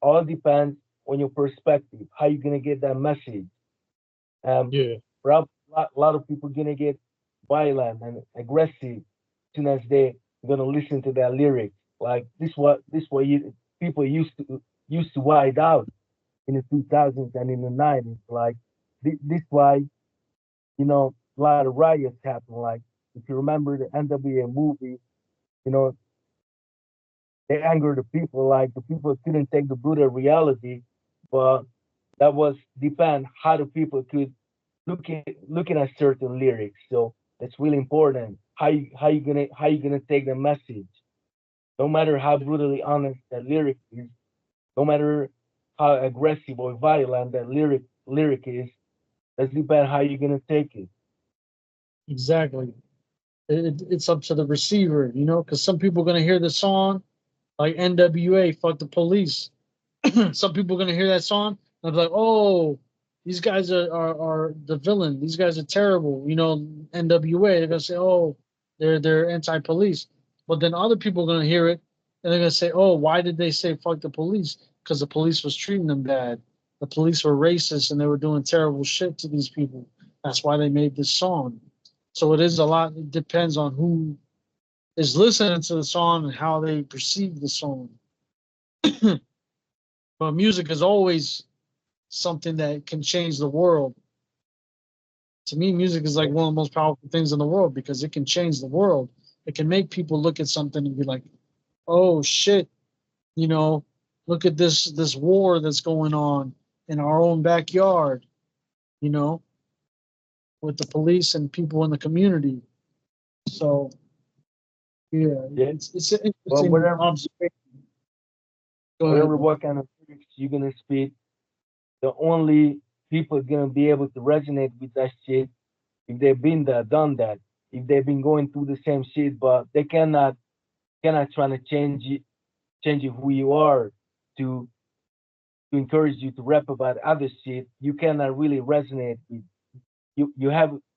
all depends on your perspective, how you gonna get that message. Um, yeah, Probably a lot of people gonna get violent and aggressive as soon as they gonna listen to that lyrics. Like this what people used to wide out in the 2000s and in the 90s. Like this why a lot of riots happen. Like if you remember the NWA movie, you know they angered the people. Like the people couldn't take the brutal reality, but that was depend how the people could looking at certain lyrics. So it's really important how you gonna take the message. No matter how brutally honest that lyric is, no matter how aggressive or violent that lyric is, that's depend how you're gonna take it. exactly. It's up to the receiver, because some people are gonna hear the song like NWA, fuck the police. Some people are gonna hear that song and be like, "Oh, these guys are the villain. These guys are terrible." NWA. They're gonna say, "Oh, they're anti-police," but then other people are gonna hear it and they're gonna say, "Oh, why did they say fuck the police? Because the police was treating them bad. The police were racist and they were doing terrible shit to these people. That's why they made this song." So it is a lot. It depends on who is listening to the song and how they perceive the song. But music is always something that can change the world. To me, music is like Yeah, one of the most powerful things in the world because it can change the world. It can make people look at something and be like, "Oh shit, you know, look at this war that's going on in our own backyard, you know, with the police and people in the community." So Yeah, Yeah. it's an But interesting observation. Go ahead, whatever bro. what kind of lyrics you're gonna speak, the only people gonna be able to resonate with that shit if they've been there, done that, if they've been going through the same shit, but they cannot try to change who you are to encourage you to rap about other shit. You cannot really resonate with you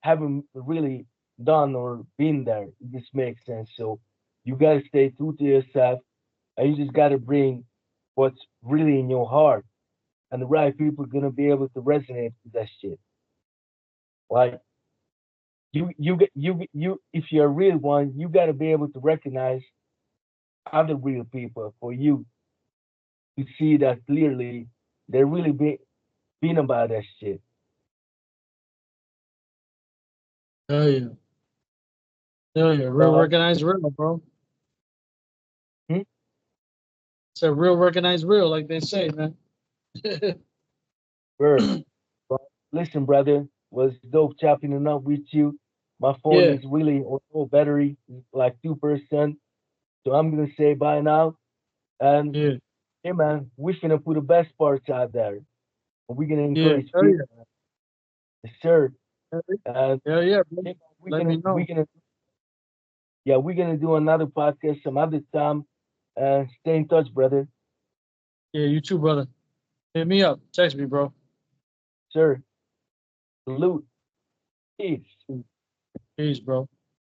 haven't really done or been there. If this makes sense. So you gotta stay true to yourself, and you just gotta bring what's really in your heart, and the right people are gonna be able to resonate with that shit. Like you if you're a real one, you gotta be able to recognize other real people for you to see that clearly they're really being about that shit. Hell yeah. Hell yeah. Real So, recognized real, bro. hmm? It's a real recognized real, like they say, man. Word. But listen, brother, was dope chopping it up with you. My phone Yeah, is really on low battery, like 2%. So I'm gonna say bye now. And yeah, hey man, we finna put the best parts out there. And we're gonna yeah. encourage Hell yeah. people. Yes, sir. Hell And yeah, bro. hey, man, Let me we're know. gonna yeah, we're gonna do another podcast some other time. And stay in touch, brother. Yeah, you too, brother. Hit me up. Text me, bro. Sir. Salute. Peace. Peace, bro.